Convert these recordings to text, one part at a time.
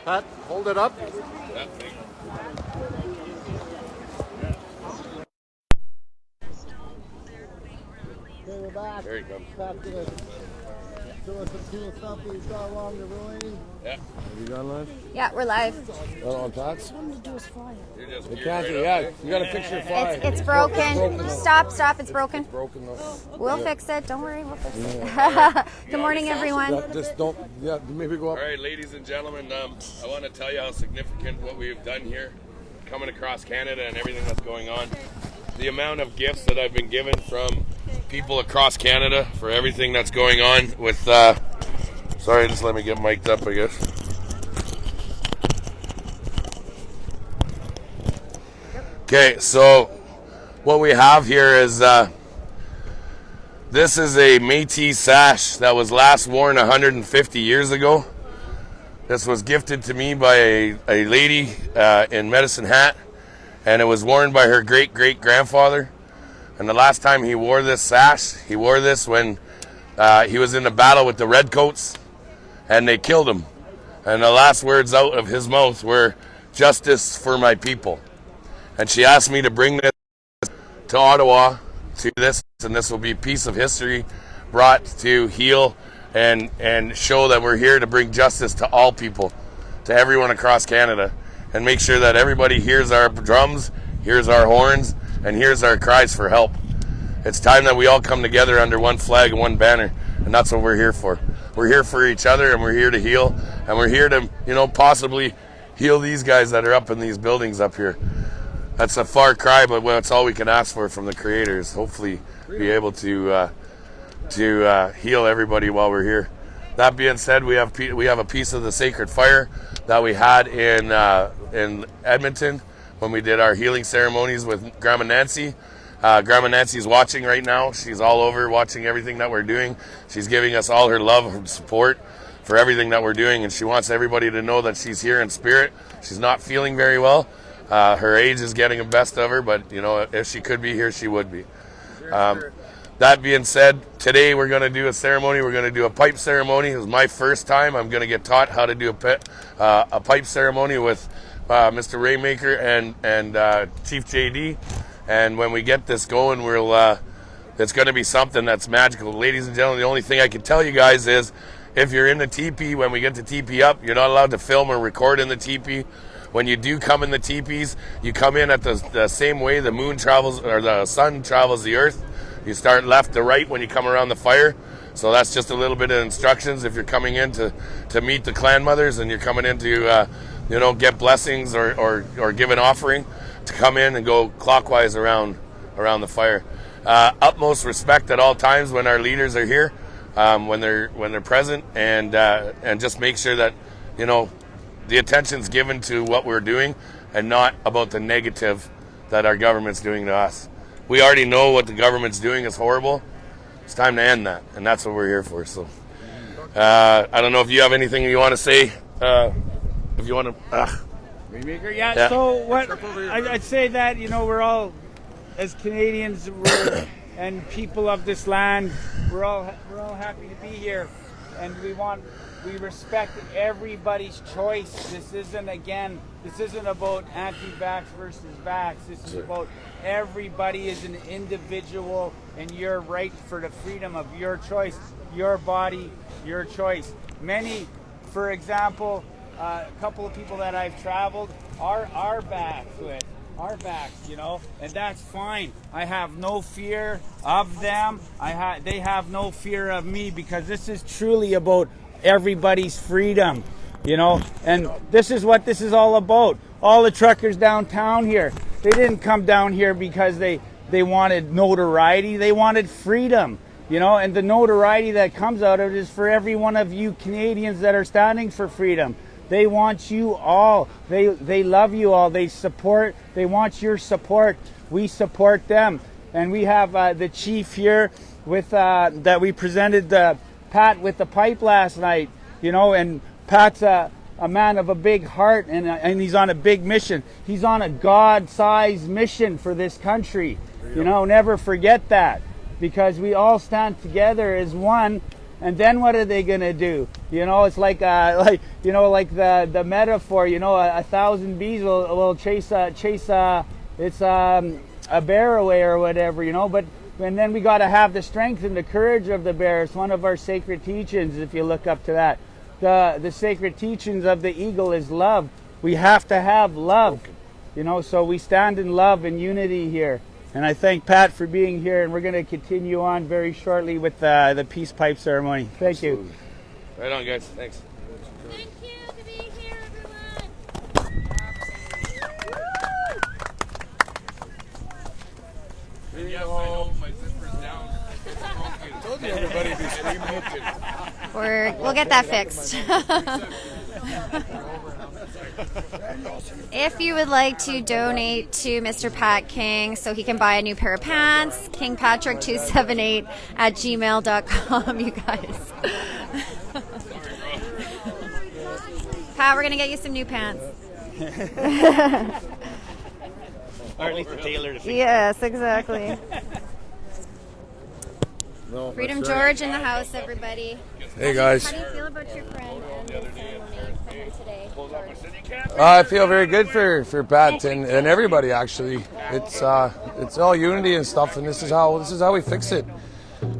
Pat, hold it up. Yeah, thank you. Okay, we're back. There you go. Pat's gonna show us some cool stuff that he's got along the way. Yeah. Have you gone live? Yeah, we're live. On Tots? You're just It here can't right be, up yeah. there. You gotta fix your fly. It's broken. Stop, it's broken. It's broken though. We'll fix it. Don't worry, we'll fix it. Good morning, everyone. Yeah, just don't, yeah, maybe go All up. right, ladies and gentlemen, I want to tell you how significant what we have done here, coming across Canada and everything that's going on. The amount of gifts that I've been given from people across Canada for everything that's going on with, sorry, just let me get mic'd up, I guess. Okay, so what we have here is, this is a Métis sash that was last worn 150 years ago. This was gifted to me by a lady in Medicine Hat, and it was worn by her great-great-grandfather. And the last time he wore this sash, he wore this when he was in a battle with the Redcoats, and they killed him. And the last words out of his mouth were, "Justice for my people." And she asked me to bring this to Ottawa, to this, and this will be a piece of history brought to heal and show that we're here to bring justice to all people, to everyone across Canada, and make sure that everybody hears our drums, hears our horns, and hears our cries for help. It's time that we all come together under one flag and one banner, and that's what we're here for. We're here for each other, and we're here to heal, and we're here to, possibly heal these guys that are up in these buildings up here. That's a far cry, but that's all we can ask for from the creators. Hopefully be able to heal everybody while we're here. That being said, we have a piece of the sacred fire that we had in Edmonton when we did our healing ceremonies with Grandma Nancy. Grandma Nancy's watching right now. She's all over watching everything that we're doing. She's giving us all her love and support for everything that we're doing, and she wants everybody to know that she's here in spirit. She's not feeling very well. Her age is getting the best of her, but if she could be here, she would be. That being said, today we're going to do a ceremony. We're going to do a pipe ceremony. It was my first time. I'm going to get taught how to do a pipe ceremony with Mr. Rainmaker and Chief JD. And when we get this going, it's going to be something that's magical. Ladies and gentlemen, the only thing I can tell you guys is if you're in the teepee, when we get the teepee up, you're not allowed to film or record in the teepee. When you do come in the teepees, you come in at the same way the moon travels, or the sun travels the earth. You start left to right when you come around the fire. So that's just a little bit of instructions if you're coming in to meet the clan mothers and you're coming in to get blessings or give an offering, to come in and go clockwise around the fire. Utmost respect at all times when our leaders are here, when they're present, and just make sure that the attention's given to what we're doing and not about the negative that our government's doing to us. We already know what the government's doing is horrible. It's time to end that, and that's what we're here for. So, I don't know if you have anything you want to say. If you want to, Rainmaker, yeah. So what I'd say that we're all, as Canadians, and people of this land, we're all happy to be here, and we respect everybody's choice. This isn't about anti-vax versus vax. This is about everybody is an individual, and your right for the freedom of your choice, your body, your choice. Many, for example, a couple of people that I've traveled are vax with. Are vax, and that's fine. I have no fear of them. They have no fear of me, because this is truly about everybody's freedom, and this is what this is all about. All the truckers downtown here, they didn't come down here because they wanted notoriety. They wanted freedom, and the notoriety that comes out of it is for every one of you Canadians that are standing for freedom. They want you all. They love you all. They want your support. We support them. And we have the chief here with that we presented Pat with the pipe last night, and Pat's a man of a big heart, and he's on a big mission. He's on a God-sized mission for this country. Never forget that, because we all stand together as one, And then what are they gonna do? You know, it's like the metaphor. You know, 1,000 bees will chase a bear away or whatever. You know, and then we got to have the strength and the courage of the bear. It's one of our sacred teachings. If you look up to that, the sacred teachings of the eagle is love. We have to have love. You know, so we stand in love and unity here. And I thank Pat for being here, and we're going to continue on very shortly with the peace pipe ceremony. Thank you. Right on, guys. Thanks. Thank you to be here, everyone. Yes, I know. My zipper's down. I told you everybody be screaming. We'll get that fixed. If you would like to donate to Mr. Pat King so he can buy a new pair of pants, kingpatrick278@gmail.com, you guys. Pat, we're going to get you some new pants. Or at least a tailor to fix. Yes, exactly. No, Freedom that's George in the house, everybody. Hey, guys. How do you feel about your friend and the ceremony for him today? I feel very good for Pat and everybody, actually. It's all unity and stuff, and this is how we fix it.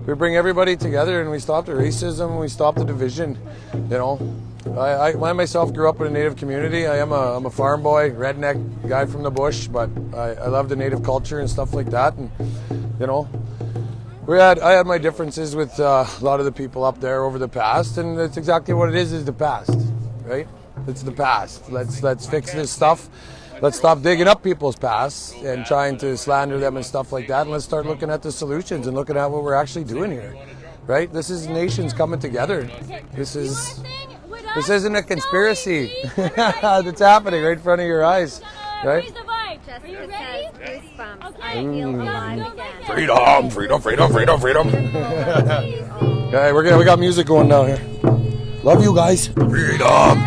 We bring everybody together and we stop the racism, we stop the division. You know, I myself grew up in a Native community. I'm a farm boy, redneck guy from the bush, but I love the Native culture and stuff like that. And you know, I had my differences with a lot of the people up there over the past, and that's exactly what it is the past, right? It's the past. Let's fix this stuff. Let's stop digging up people's past and trying to slander them and stuff like that, and let's start looking at the solutions and looking at what we're actually doing here, right? This is nations coming together. This isn't a conspiracy that's happening right in front of your eyes, right? Jessica says goosebumps. I feel alive again. Freedom. Okay, we got music going now here. Love you guys. Freedom.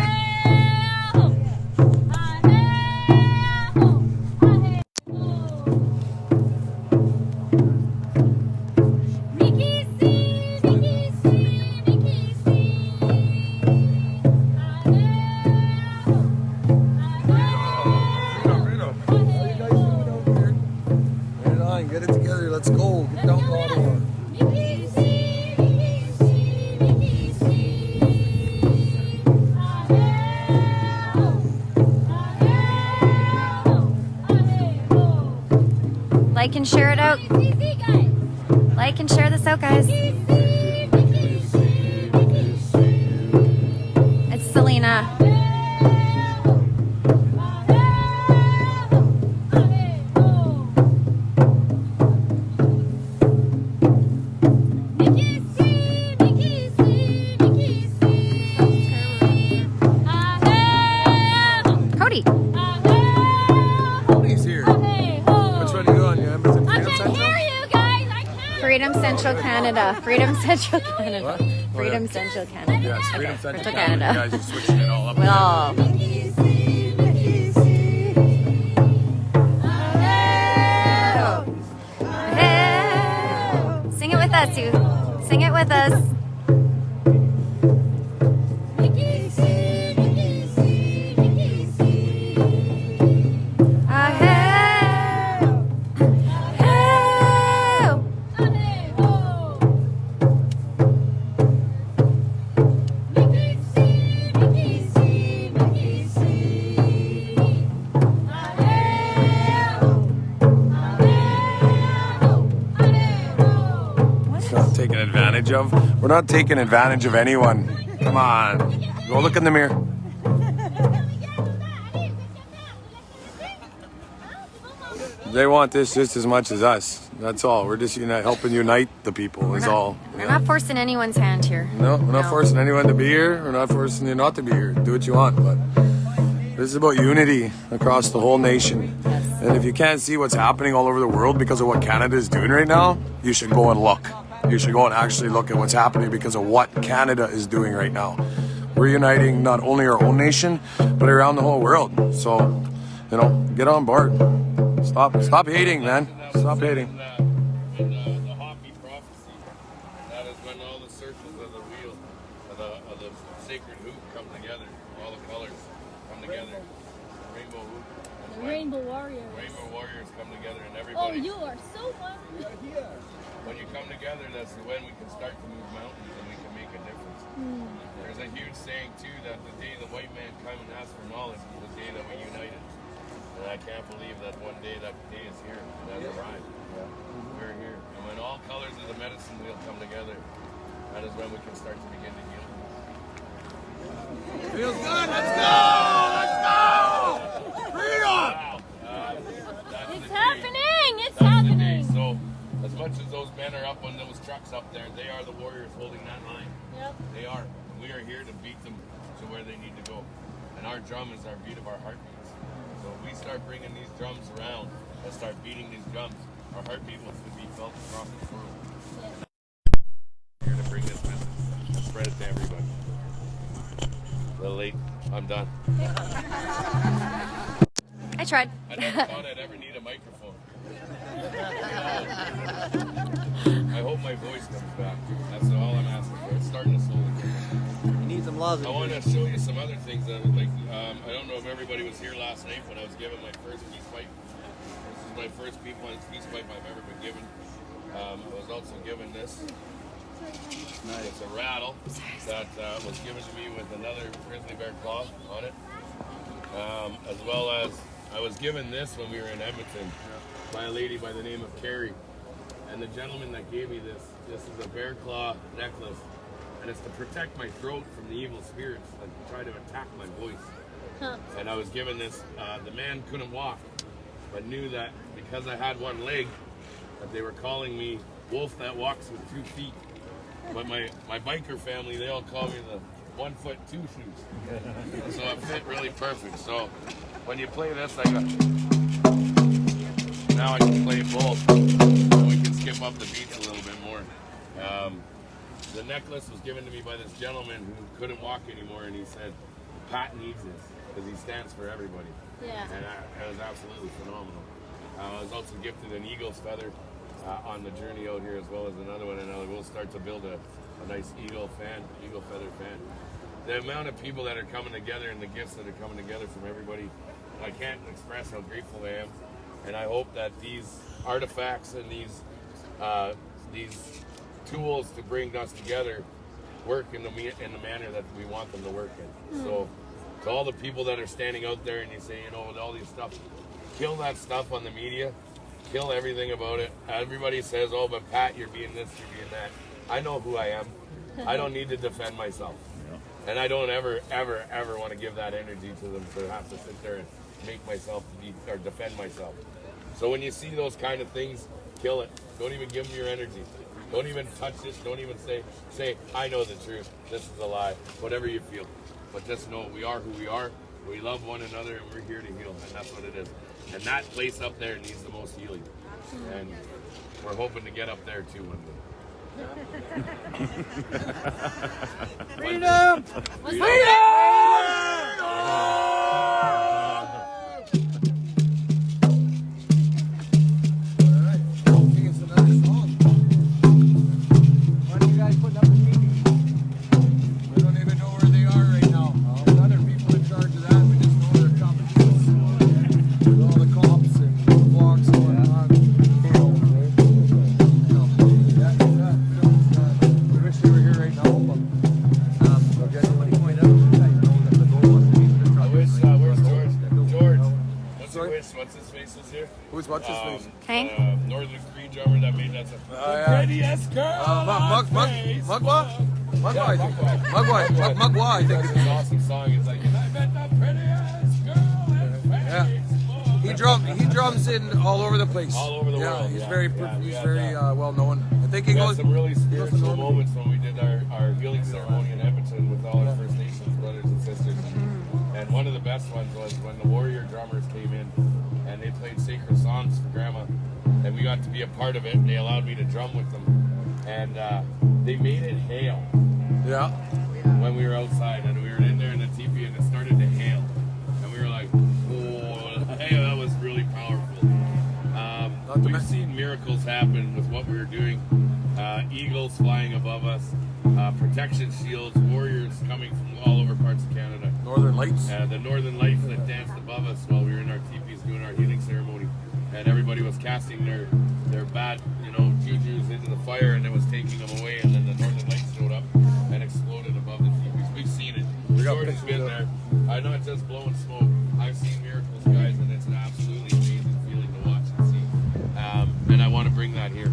Get it together. Let's go. Get down to Ottawa. Like and share it out. Like and share this out, guys. It's Selena. Cody. He's here. Which one are you on? You have Freedom Central? Freedom Central Canada. Freedom Central Canada. What? Freedom Central Canada. Yes, Freedom Central Canada. You guys are switching it all up. Well, sing it with us, you. Sing it with us. We're not taking advantage of anyone. Come on. Go look in the mirror. They want this just as much as us. That's all. We're just helping unite the people is all. We're not forcing anyone's hand here. No, we're not forcing anyone to be here. We're not forcing you not to be here. Do what you want, but this is about unity across the whole nation. And if you can't see what's happening all over the world because of what Canada is doing right now, you should go and look. You should go and actually look at what's happening because of what Canada is doing right now. We're uniting not only our own nation, but around the whole world. So, get on board. Stop hating, man. Stop hating. The Hopi prophecy, that is when all the circles of the together. Rainbow who? The Rainbow Warriors. Rainbow Warriors come together and Oh, everybody. you are so wonderful. When you come together, that's when we can start to move mountains and we can make a difference. There's a huge saying too that the day the white man came and asked for knowledge was the day that we united. And I can't believe that one day that day is here. It has arrived. We're here. And when all colors of the medicine wheel come together, that is when we can start to begin to heal. Feels good. Let's go. Let's go. Freedom. Wow. It's happening. It's That's the happening. day. So, as much as those men are up on those trucks up there, they are the warriors holding that line. Yep. They are. We are here to beat them to where they need to go. And our drum is our beat of our heartbeats. So if we start bringing these drums around and start beating these drums, our heartbeat will be felt across the world. Here to bring this message and spread it to everybody. A little late. I'm done. I tried. I never thought I'd ever need a microphone. I hope my voice comes back. That's all I'm asking for. It's starting to slowly come back. You need some lozenges. I want to show you some other things that, like, I don't know if everybody was here last night when I was given my first peace pipe. This is my first peace pipe I've ever been given. I was also given this. It's a rattle that was given to me with another grizzly bear claw on it. As well as I was given this when we were in Edmonton by a lady by the name of Carrie. And the gentleman that gave me this is a bear claw necklace. And it's to protect my throat from the evil spirits that try to attack my voice. And I was given this. The man couldn't walk, but knew that because I had one leg, that they were calling me Wolf that walks with 2 feet. But my biker family, they all call me the 1 foot 2 shoes. So it fit really perfect. So when you play this, now I can play both. So we can skip up the beats a little bit more. The necklace was given to me by this gentleman who couldn't walk anymore, and he said, Pat needs this, because he stands for everybody. Yeah. And it was absolutely phenomenal. I was also gifted an eagle's feather on the journey out here, as well as another one, and we'll start to build a nice eagle feather fan. The amount of people that are coming together and the gifts that are coming together from everybody, I can't express how grateful I am. And I hope that these artifacts and these tools to bring us together work in the manner that we want them to work in. So to all the people that are standing out there and you say, with all these stuff, kill that stuff on the media, kill everything about it. Everybody says, oh, but Pat, you're being this, you're being that. I know who I am. I don't need to defend myself. And I don't ever want to give that energy to them to have to sit there and make myself or defend myself. So when you see those kind of things, kill it. Don't even give them your energy. Don't even touch it. Don't even say, I know the truth. This is a lie. Whatever you feel. But just know we are who we are. We love one another and we're here to heal. And that's what it is. And that place up there needs the most healing. And we're hoping to get up there too one day. Freedom! What's his face? Okay. Northern Cree drummer that made that song. The prettiest girl. Mugwa, I think. It's an awesome song. It's like, I met the prettiest girl in Paris. He drums in all over the place. All over the world. He's very well known. I think he We had goes some really spiritual moments when we did our healing ceremony in Edmonton with all our First Nations brothers and sisters. And one of the best ones was when the warrior drummers came in and they played sacred songs for Grandma, and we got to be a part of it, and they allowed me to drum with them. And they made it hail. Yeah. When we were outside, and we were in there in the teepee, and it started to hail. And we were like, oh, hey, that was really powerful. We've seen miracles happen with what we were doing. Eagles flying above us, protection shields, warriors coming from all over parts of Canada. Northern Lights. The northern lights that danced above us while we were in our teepees doing our healing ceremony. And everybody was casting their bad, jujus into the fire, and it was taking them away. And then the northern lights showed up and exploded above the teepees. We've seen it. Jordan's been there. I'm not just blowing smoke. I've seen miracles, guys, and it's an absolutely amazing feeling to watch and see. And I want to bring that here.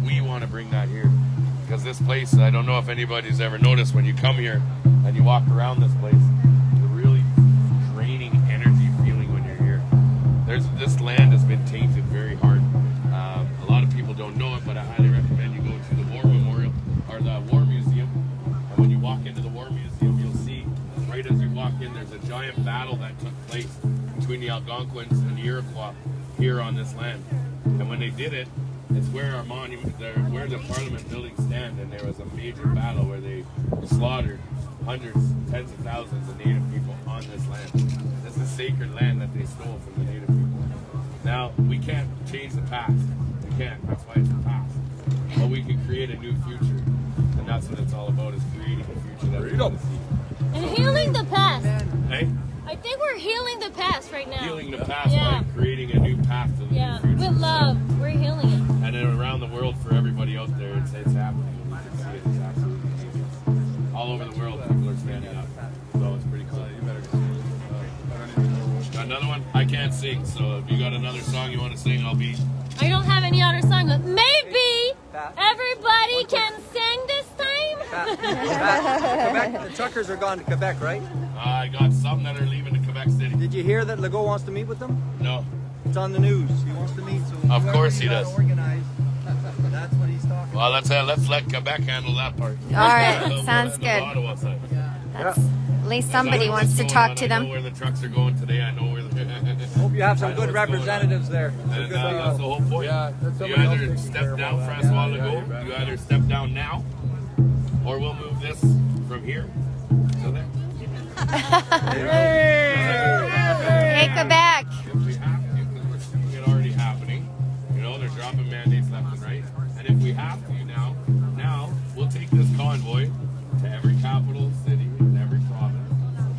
We want to bring that here. Because this place, I don't know if anybody's ever noticed when you come here and you walk around this place, the really draining energy feeling when you're here. This land has been tainted very hard. A lot of people don't know it, but I highly recommend you go to the War Memorial or the War Museum. And when you walk into the War Museum, you'll see right as you walk in, there's a giant battle that took place between the Algonquins and the Iroquois here on this land. And when they did it, it's where our monument, where the Parliament buildings stand, and there was a major battle where they slaughtered hundreds, tens of thousands of Native people on this land. This is sacred land that they stole from the Native people. Now, we can't change the past. We can't. That's why it's the past. But we can create a new future, and that's what it's all about, is creating a future that we want to see. And healing the past. Hey? I think we're healing the past right now. Healing the past by creating a new path to the new future. With love. We're healing it. And then around the world, for everybody out there, it's happening. You can see it. It's absolutely amazing. All over the world, people are standing up. So it's pretty cool. Got another one? I can't sing, so if you got another song you want to sing, I'll be... I don't have any other song, but maybe everybody can sing this time. Quebec, the truckers are gone to Quebec, right? I got some that are leaving to Quebec City. Did you hear that Legault wants to meet with them? No. It's on the news. He wants to meet. So of course he does. Organized, that's what he's talking well, let's let Quebec handle that part. All right, sounds good. That's, at least somebody wants to talk to them. I know where the trucks are going today. I know where the... Hope you have some good representatives there. And that's the whole point. Yeah, you either step down, Francois Legault, you either step down now, or we'll move this from here to there. Hey, Quebec. If we have to, because we're seeing it already happening. They're dropping mandates left and right. And if we have to now we'll take this convoy to every capital city, in every province,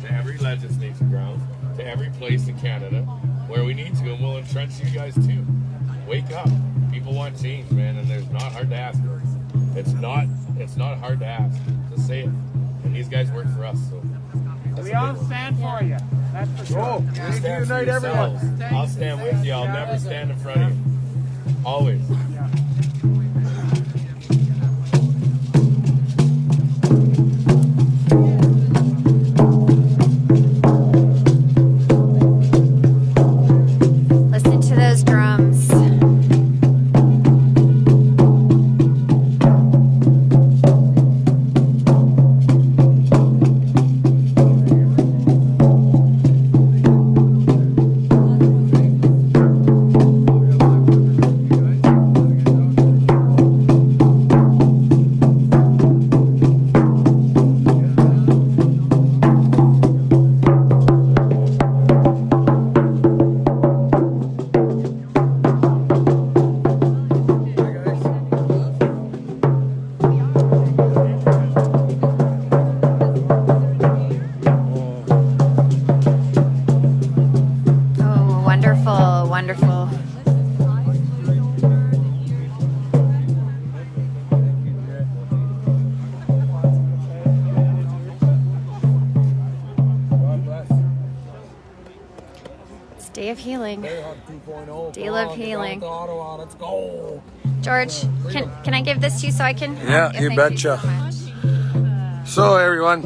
to every legislature ground, to every place in Canada where we need to, and we'll entrench you guys too. Wake up. People want change, man, and there's not hard to ask. It's not hard to ask. Just say it. And these guys work for us, so. We all stand for you. That's for sure. You stand for yourselves. I'll stand with you. I'll never stand in front of you. Always. Listen to those drums. Wonderful. It's Day of Healing. Day of Healing. Let's go. George, can I give this to you so I can? Yeah, you betcha. So everyone,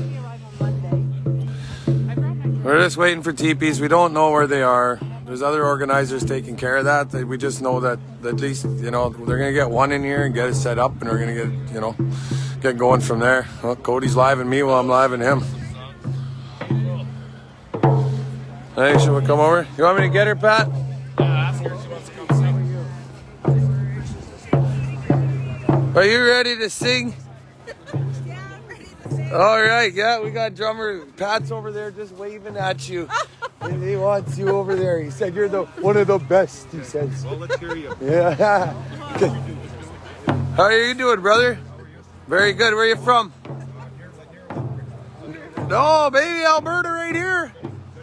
we're just waiting for teepees. We don't know where they are. There's other organizers taking care of that. We just know that at least, they're going to get one in here and get it set up, and we're going to get going from there. Well, Cody's living me while I'm living him. Hey, should we come over? You want me to get her, Pat? Yeah, ask her if she wants to come sing. Are you ready to sing? All right, yeah, we got drummer Pat's over there just waving at you. And he wants you over there. He said you're one of the best, he says. Well, let's hear you. Yeah. How are you doing, brother? Very good. Where are you from? No, baby, Alberta right here.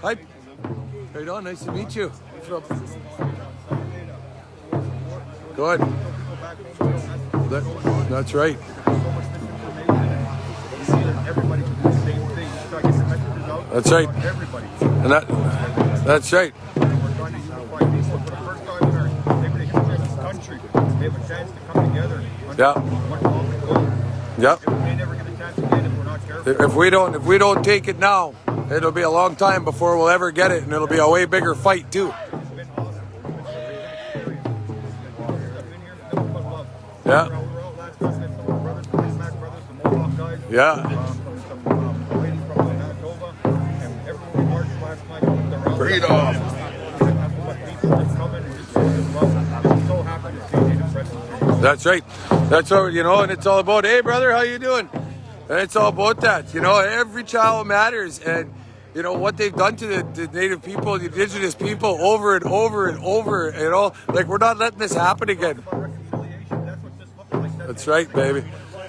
Hi. Right on. Nice to meet you. Good. That's right. That's right. And that's right. Yeah. Yeah. If we don't take it now, it'll be a long time before we'll ever get it, and it'll be a way bigger fight too. Yeah. Yeah. Freedom. That's right. That's what, and it's all about, hey brother, how you doing? And it's all about that. Every child matters, and what they've done to the native people, the indigenous people, over and over and over. Like, we're not letting this happen again. That's right, baby.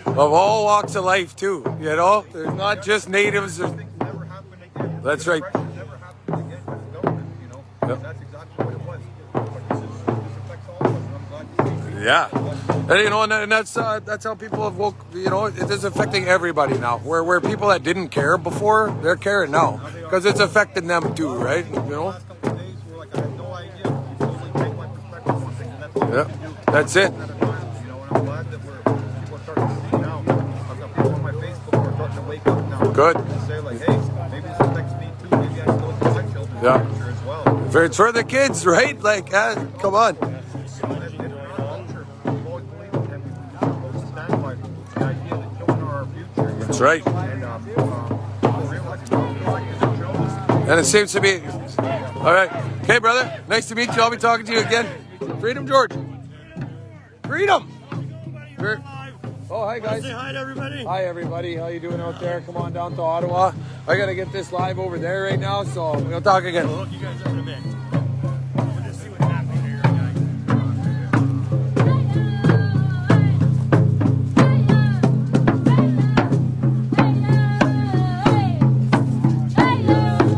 Of all walks of life too. There's not just natives. That's right. Yep. Yeah, and that's how people have woke. It is affecting everybody now. Where people that didn't care before, they're caring now because it's affecting them too, right? Yeah, that's it. Good. Yeah. It's for the kids, right? Like, come on. That's right. And it seems to be. All right. Okay, brother. Nice to meet you. I'll be talking to you again. Freedom, George. Freedom. Oh, hi, guys. Say hi to everybody. Hi, everybody. How you doing out there? Come on down to Ottawa. I got to get this live over there right now, so we'll talk again. We'll look you guys up in a bit. We'll just see what's happening here, guys.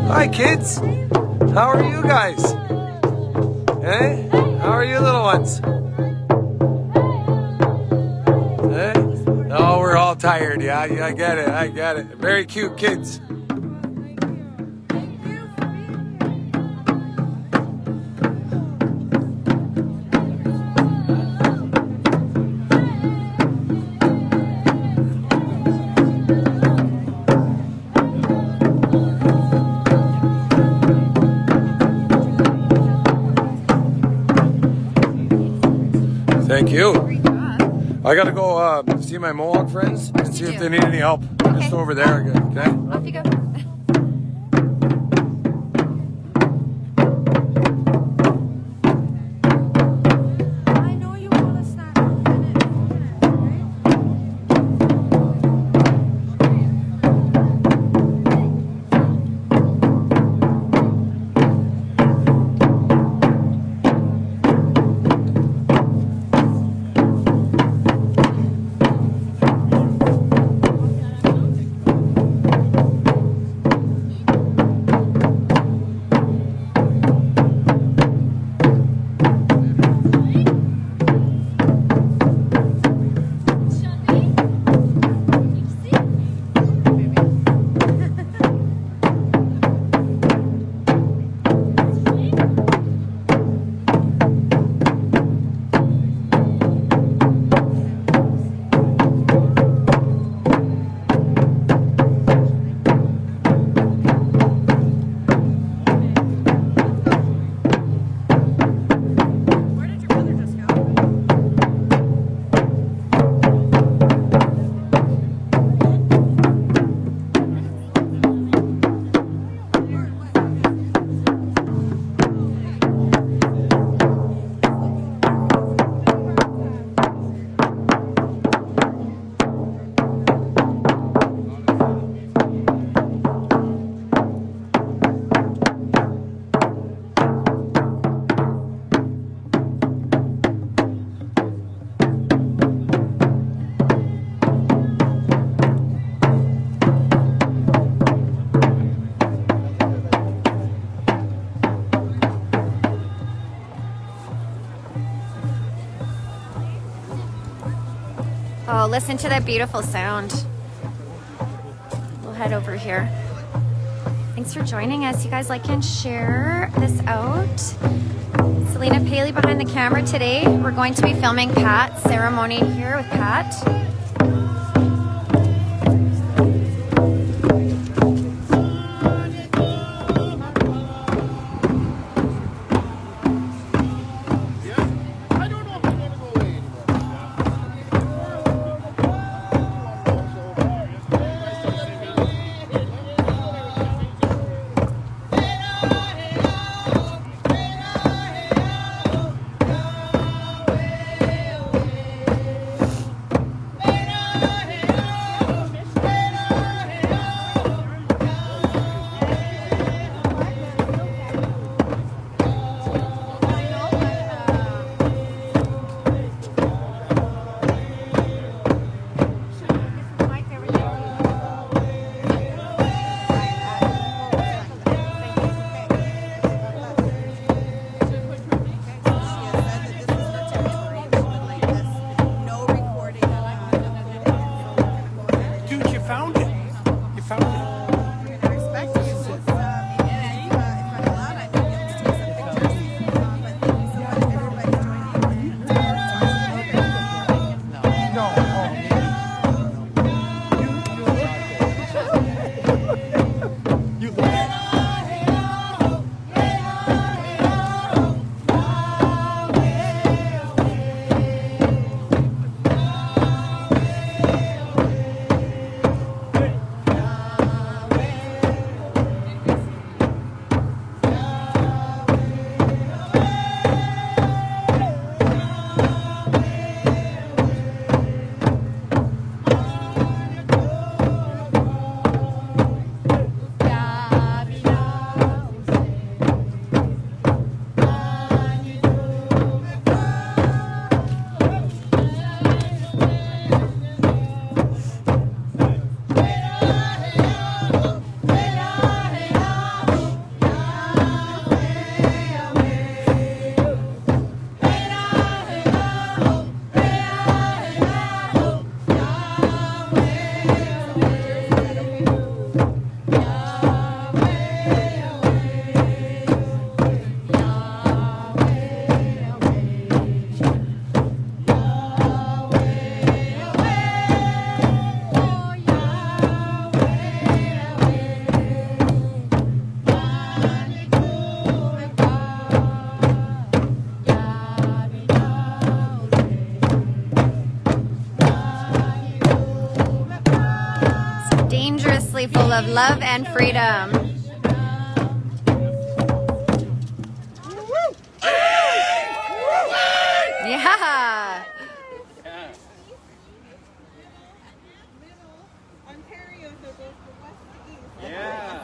Hi, kids. How are you guys? Hey? How are you, little ones? Hey? Oh, we're all tired. Yeah, I get it. Very cute kids. Thank you. I gotta go see my Mohawk friends and see if they need any help. Okay. Just over there again. Okay? Off you go. I know you want to start in a minute. Oh, listen to that beautiful sound. We'll head over here. Thanks for joining us. You guys like and share this out. Selena Paley behind the camera today. We're going to be filming Pat's ceremony here with Pat. Dangerously full of love and freedom. Yeah. Yeah.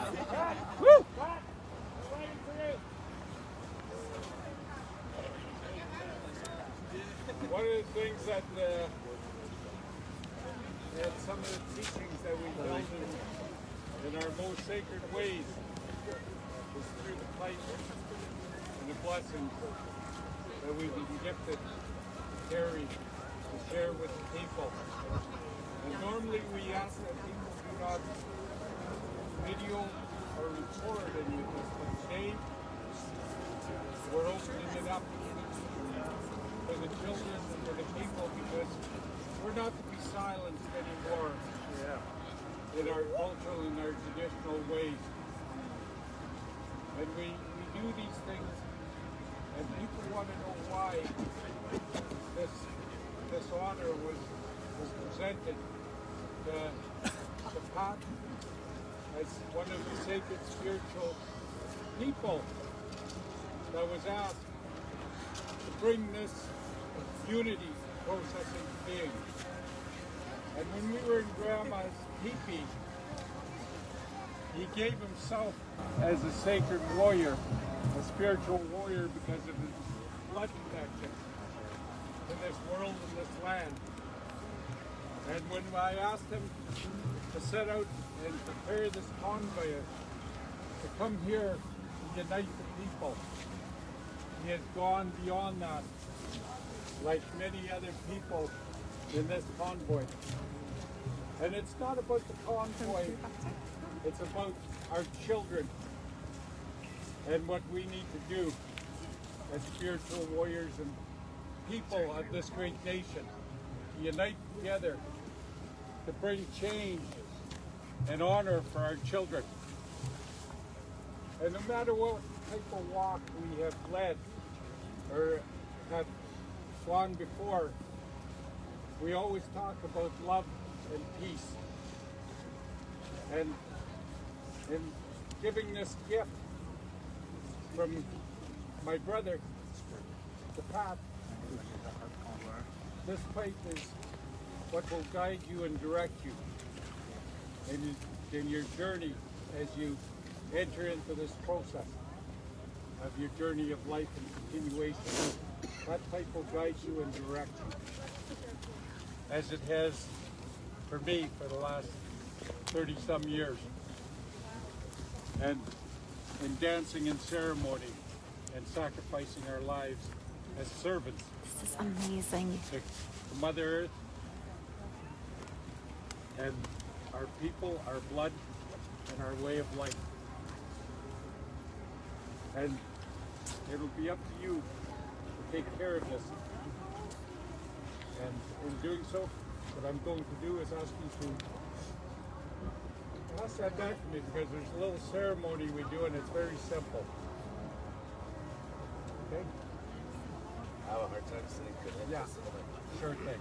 One of the things that some of the teachings that we found in our most sacred ways is through the plight and the blessings that we've been gifted to carry, to share with the people. And normally we ask that people do not video or record any of this, but today we're opening it up for the children and for the people, because we're not to be silenced anymore in our cultural and our traditional ways. And we do these things, and people want to know why this honor was presented to Pat as one of the sacred spiritual people that was asked to bring this unity process into being. And when we were in Grandma's teepee, he gave himself as a sacred warrior, a spiritual warrior, because of his blood connection to this world and this land. And when I asked him to set out and prepare this convoy to come here to unite the people, he has gone beyond that, like many other people in this convoy. And it's not about the convoy, it's about our children and what we need to do as spiritual warriors and people of this great nation. To unite together to bring change and honor for our children. And no matter what type of walk we have led or have gone before, we always talk about love and peace. And in giving this gift from my brother, the path, this pipe is what will guide you and direct you in your journey as you enter into this process of your journey of life and continuation. That pipe will guide you and direct you, as it has for me for the last 30-some years. And in dancing and ceremony and sacrificing our lives as servants. This is amazing. To Mother Earth and our people, our blood, and our way of life. And it'll be up to you to take care of this. And in doing so, what I'm going to do is ask you to pass that back to me, because there's a little ceremony we do and it's very simple. Okay? I have a hard time sitting good. Yeah, sure thing.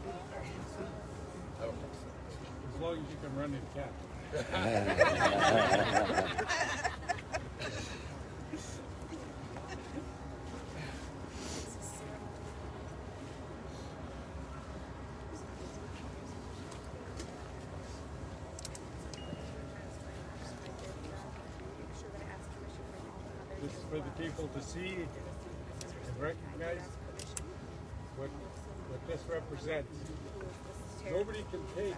As long as you can run and catch. This is for the people to see and recognize what this represents. Nobody can take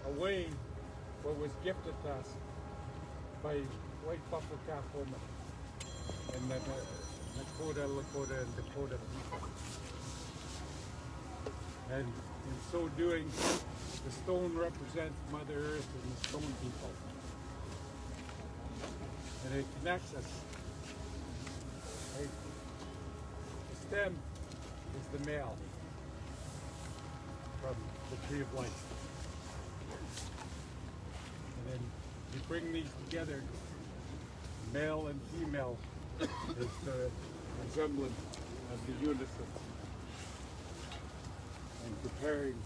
away what was gifted to us by white buffalo calf women and the Nakota, Lakota, and Dakota people. And in so doing, the stone represents Mother Earth and the stone people. And it connects us. Right? The stem is the male from the tree of life. And then you bring these together, male and female is the resemblance of the unison. And preparing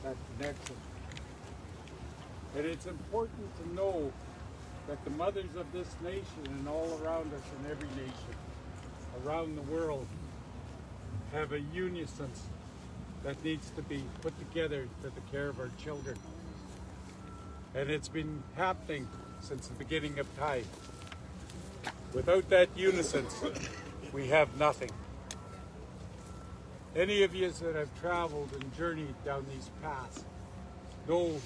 that connection. And it's important to know that the mothers of this nation and all around us in every nation around the world have a unison that needs to be put together for the care of our children. And it's been happening since the beginning of time. Without that unison, we have nothing. Any of you that have traveled and journeyed down these paths know,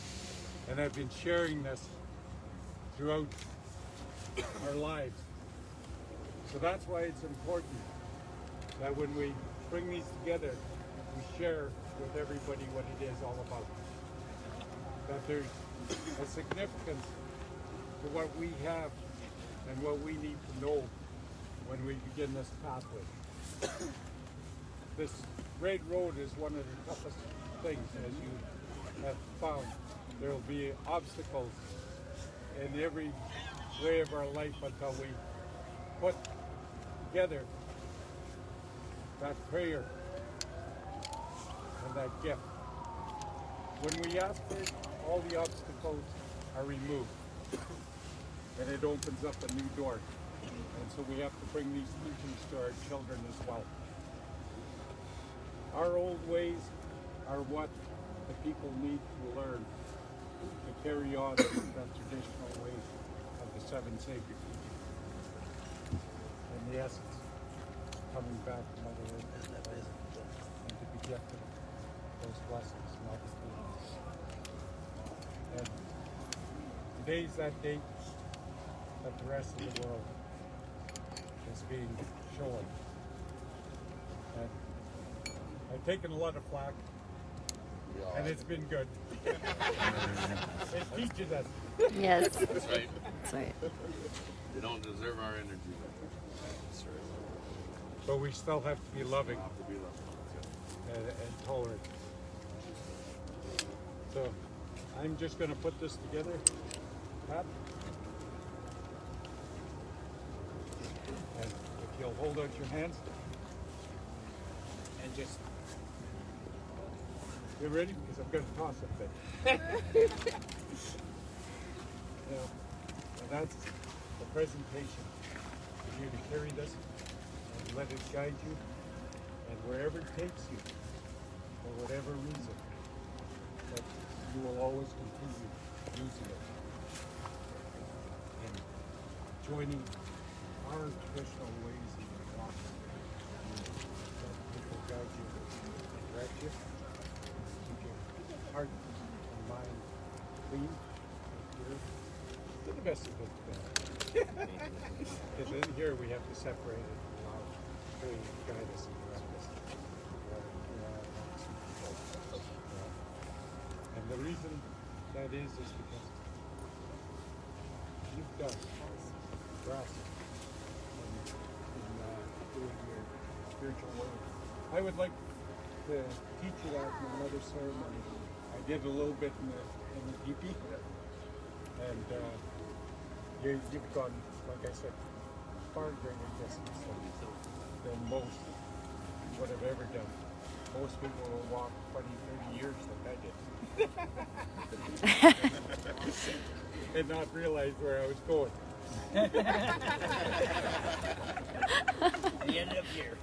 and I've been sharing this throughout our lives. So that's why it's important that when we bring these together, we share with everybody what it is all about. That there's a significance to what we have and what we need to know when we begin this pathway. This great road is one of the toughest things, as you have found. There will be obstacles in every way of our life until we put together that prayer and that gift. When we ask for it, all the obstacles are removed and it opens up a new door. And so we have to bring these teachings to our children as well. Our old ways are what the people need to learn to carry on that traditional way of the seven sacred teachings. And the essence coming back to Mother Earth and to be gifted those blessings and opportunities. And today's that date that the rest of the world is being shown. And I've taken a lot of flack, and it's been good. It teaches us. Yes. That's right. That's right. They don't deserve our energy. That's right. But we still have to be loving Have to be loved. and tolerant. So I'm just going to put this together. Pat. And if you'll hold out your hands and just get ready because I'm going to toss it then. And that's the presentation for you to carry this and let it guide you, and wherever it takes you, for whatever reason, that you will always continue using it and joining our traditional ways of walking. Let people guide you and direct you. Keep your heart and mind clean and pure. To the best of it. Because in here we have to separate it and allow Him to guide us and direct us. And the reason that is because you've done grasp in doing your spiritual work. I would like to teach you that in another ceremony. I did a little bit in the teepee. And you've gone, like I said, far greater distance than most would have ever done. Most people will walk 20, 30 years like I did. And not realize where I was going. You ended up here.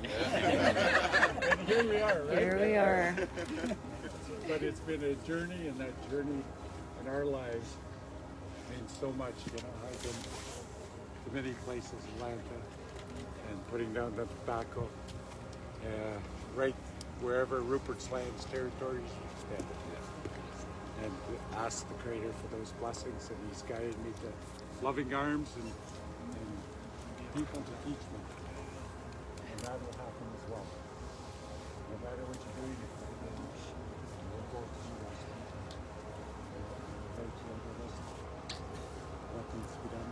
And here we are, right? Here we are. But it's been a journey, and that journey in our lives means so much. You know, I've been to many places, Atlanta, and putting down the tobacco, right wherever Rupert's Land's territories stand. And ask the Creator for those blessings, and He's guided me to loving arms and people to teach me. And that will happen as well. No matter what you're doing, we'll go through that. What needs to be done.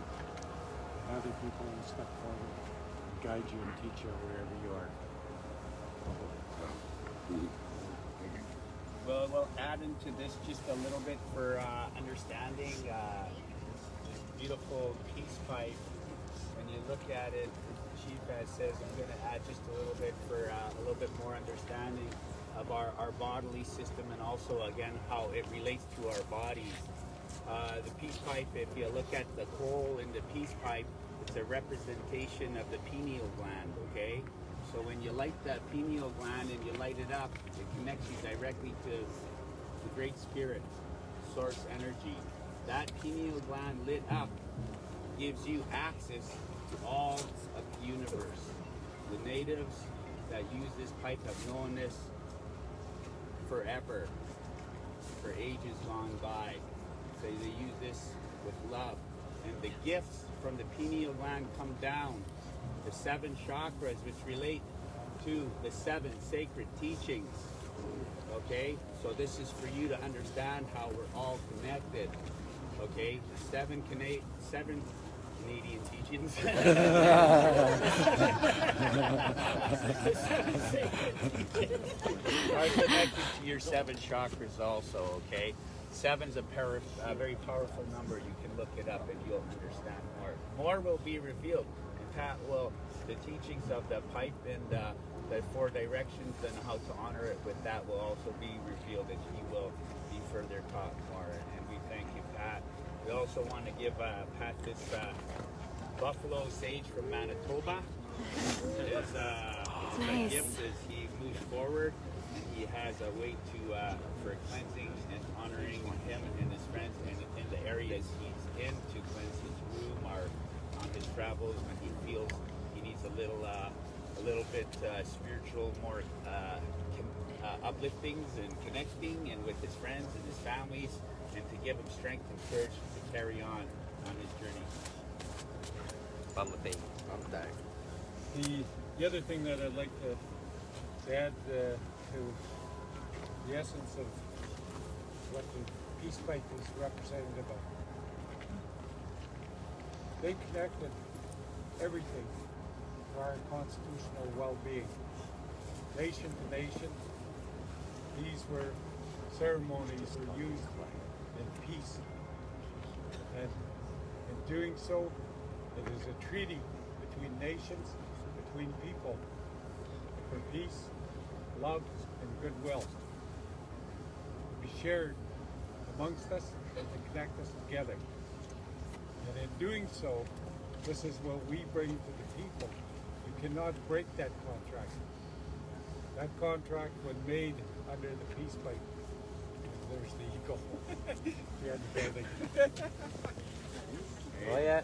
And other people will step forward and guide you and teach you wherever you are. Well, we'll add into this just a little bit for understanding this beautiful peace pipe. When you look at it, the chief says, I'm going to add just a little bit for a little bit more understanding of our bodily system, and also, again, how it relates to our bodies. The peace pipe, if you look at the hole in the peace pipe, it's a representation of the pineal gland, okay? So when you light that pineal gland and you light it up, it connects you directly to the Great Spirit, source energy. That pineal gland lit up gives you access to all of the universe. The natives that use this pipe have known this forever, for ages gone by. So they use this with love. And the gifts from the pineal gland come down. The 7 chakras, which relate to the 7 sacred teachings. Okay? So this is for you to understand how we're all connected. Okay? 7 Canadian teachings. Are connected to your 7 chakras also, okay? 7's a very powerful number. You can look it up and you'll understand more. More will be revealed. And Pat will, the teachings of the pipe and the 4 directions and how to honor it with that will also be revealed, and he will be further taught more. And we thank you, Pat. We also want to give Pat this buffalo sage from Manitoba. It's a gift as he moves forward. He has a way to for cleansing and honoring him and his friends, and in the areas he's in, to cleanse his room or on his travels when he feels he needs a little bit spiritual, more upliftings and connecting, and with his friends and his families, and to give him strength and courage to carry on his journey. The other thing that I'd like to add to the essence of what the peace pipe is representative of. They connected everything to our constitutional well-being. Nation to nation, these were ceremonies were used in peace. And in doing so, it is a treaty between nations, between people, for peace, love, and goodwill. To be shared amongst us and to connect us together. And in doing so, this is what we bring to the people. You cannot break that contract. That contract was made under the peace pipe. There's the eagle. Behind the building. Oh yeah.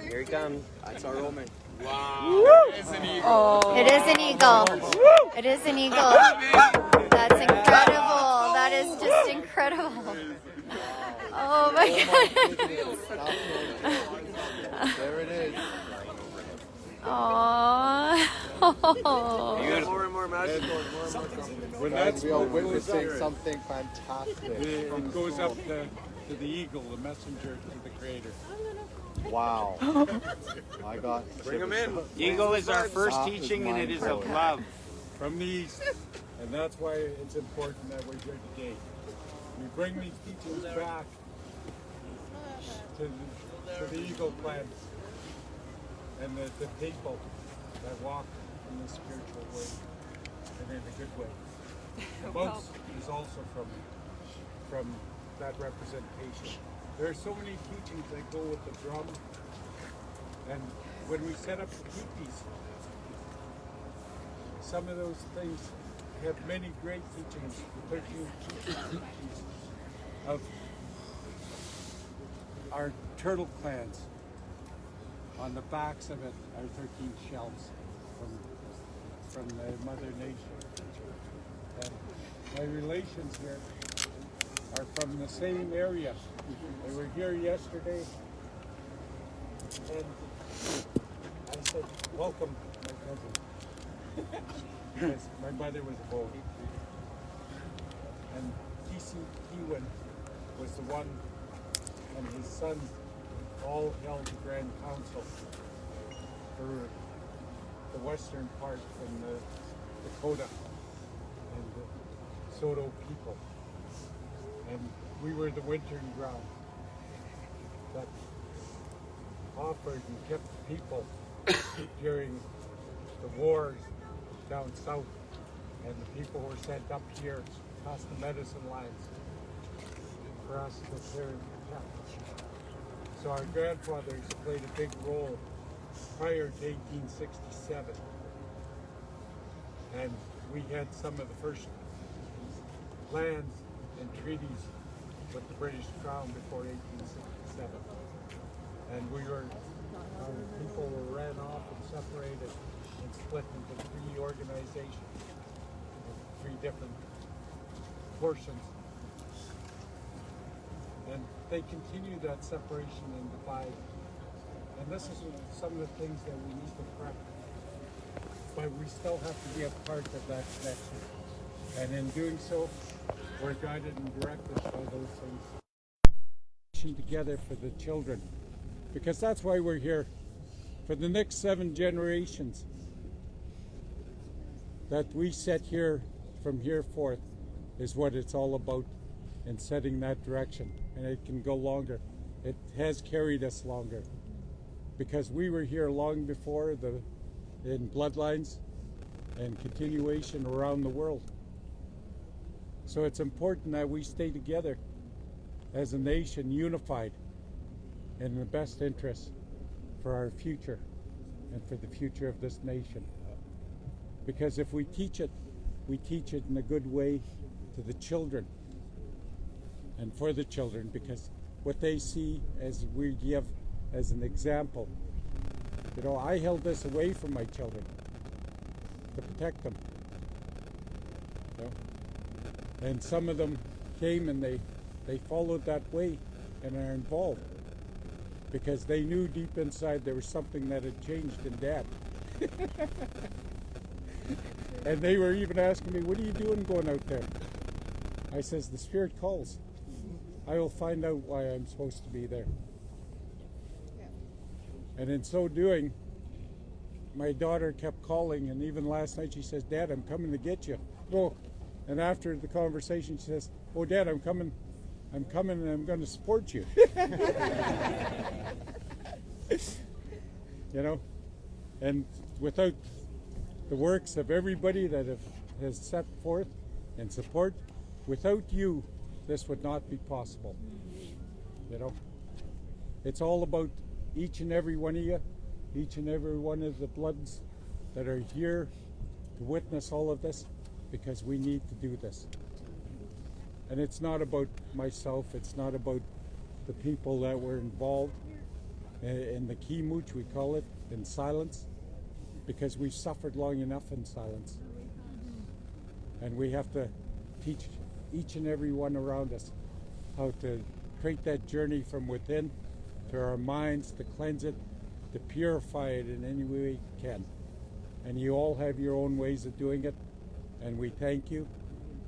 Here he comes. That's our Roman. Wow. It is an eagle. Oh, it is an eagle. It is an eagle. That's incredible. That is just incredible. Oh my goodness. There it is. Aww. More and more magical. When that's We are what goes witnessing up, something fantastic. it goes up to the eagle, the messenger to the creator. Wow. I got. Bring him in. Eagle is our first That is teaching, and it is of mind-blowing. love. From the east. And that's why it's important that we're here today. We bring these teachings back to the eagle plants and the people that walk in the spiritual way and in a good way. The boats is also from that representation. There are so many teachings that go with the drum, and when we set up the teepees, some of those things have many great teachings, the 13 teachings of our turtle clans. On the backs of it are 13 shells from the Mother Nature. And my relations here are from the same area. They were here yesterday, and I said, welcome, my cousin. Because my mother was a boy. And T.C. Kewen was the one, and his sons all held the Grand Council for the western part and the Dakota and the Soto people. And we were the wintering ground that offered and kept the people during the wars down south, and the people were sent up here past the medicine lines for us to care and protect. So our grandfathers played a big role prior to 1867, and we had some of the first lands and treaties with the British Crown before 1867, and our people were ran off and separated and split into 3 organizations, 3 different portions. And they continue that separation and divide. And this is some of the things that we need to correct. But we still have to be a part of that connection. And in doing so, we're guided and directed by those things. Together for the children. Because that's why we're here. For the next 7 generations. That we set here, from here forth, is what it's all about. In setting that direction. And it can go longer. It has carried us longer. Because we were here long before in bloodlines and continuation around the world. So it's important that we stay together as a nation, unified and in the best interest for our future and for the future of this nation. Because if we teach it in a good way to the children and for the children, because what they see as we give as an example. You know, I held this away from my children to protect them. You know? And some of them came and they followed that way and are involved because they knew deep inside there was something that had changed in Dad. And they were even asking me, what are you doing going out there? I says, the Spirit calls. I will find out why I'm supposed to be there. And in so doing, my daughter kept calling, and even last night she says, Dad, I'm coming to get you. Oh, and after the conversation she says, oh, Dad, I'm coming and I'm going to support you. You know, and without the works of everybody that has set forth and support, without you, this would not be possible. You know, it's all about each and every one of you, each and every one of the Bloods that are here to witness all of this, because we need to do this. And it's not about myself, it's not about the people that were involved in the Kimooch, we call it, in silence, because we've suffered long enough in silence. And we have to teach each and every one around us how to create that journey from within to our minds, to cleanse it, to purify it in any way we can. And you all have your own ways of doing it, and we thank you,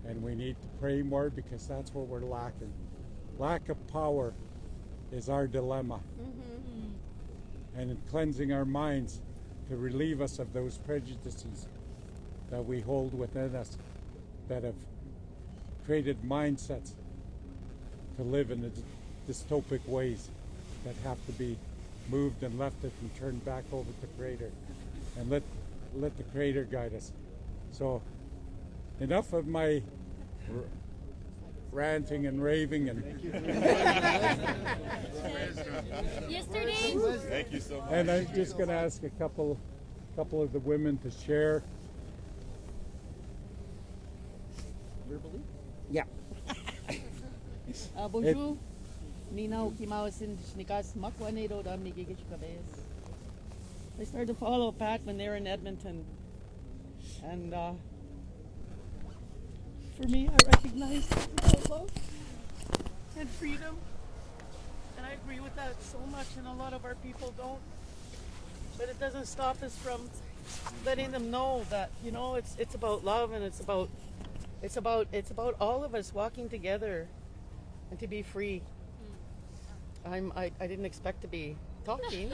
and we need to pray more, because that's what we're lacking. Lack of power is our dilemma. And in cleansing our minds to relieve us of those prejudices that we hold within us that have created mindsets to live in the dystopic ways that have to be moved and lifted and turned back over to the Creator, and let the Creator guide us. So enough of my ranting and raving and Yesterday? Thank you so much. and I'm just going to ask a couple of the women to share. Yeah. Bonjour. Nina Okimawasin Shnikas Makwanero da Migigishkabes. I started to follow Pat when they were in Edmonton. And for me, I recognize love and freedom. And I agree with that so much, and a lot of our people don't. But it doesn't stop us from letting them know that, you know, it's about love, and it's about all of us walking together and to be free. I didn't expect to be talking,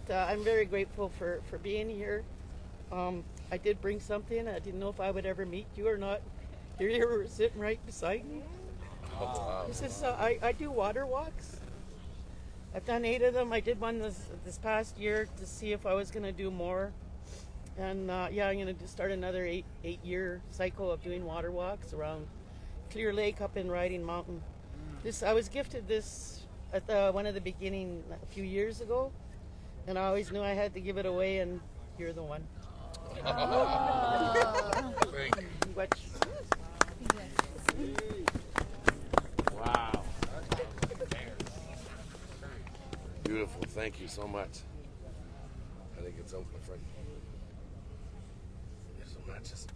but I'm very grateful for being here. I did bring something. I didn't know if I would ever meet you or not. Here you were sitting right beside me. This is I do water walks. I've done 8 of them. I did one this past year to see if I was going to do more. And yeah, I'm going to start another 8-year cycle of doing water walks around Clear Lake up in Riding Mountain. I was gifted this at one of the beginning a few years ago, and I always knew I had to give it away, and you're the one. Wow. Beautiful. Thank you so much. I think it's out, my friend. There's some matches.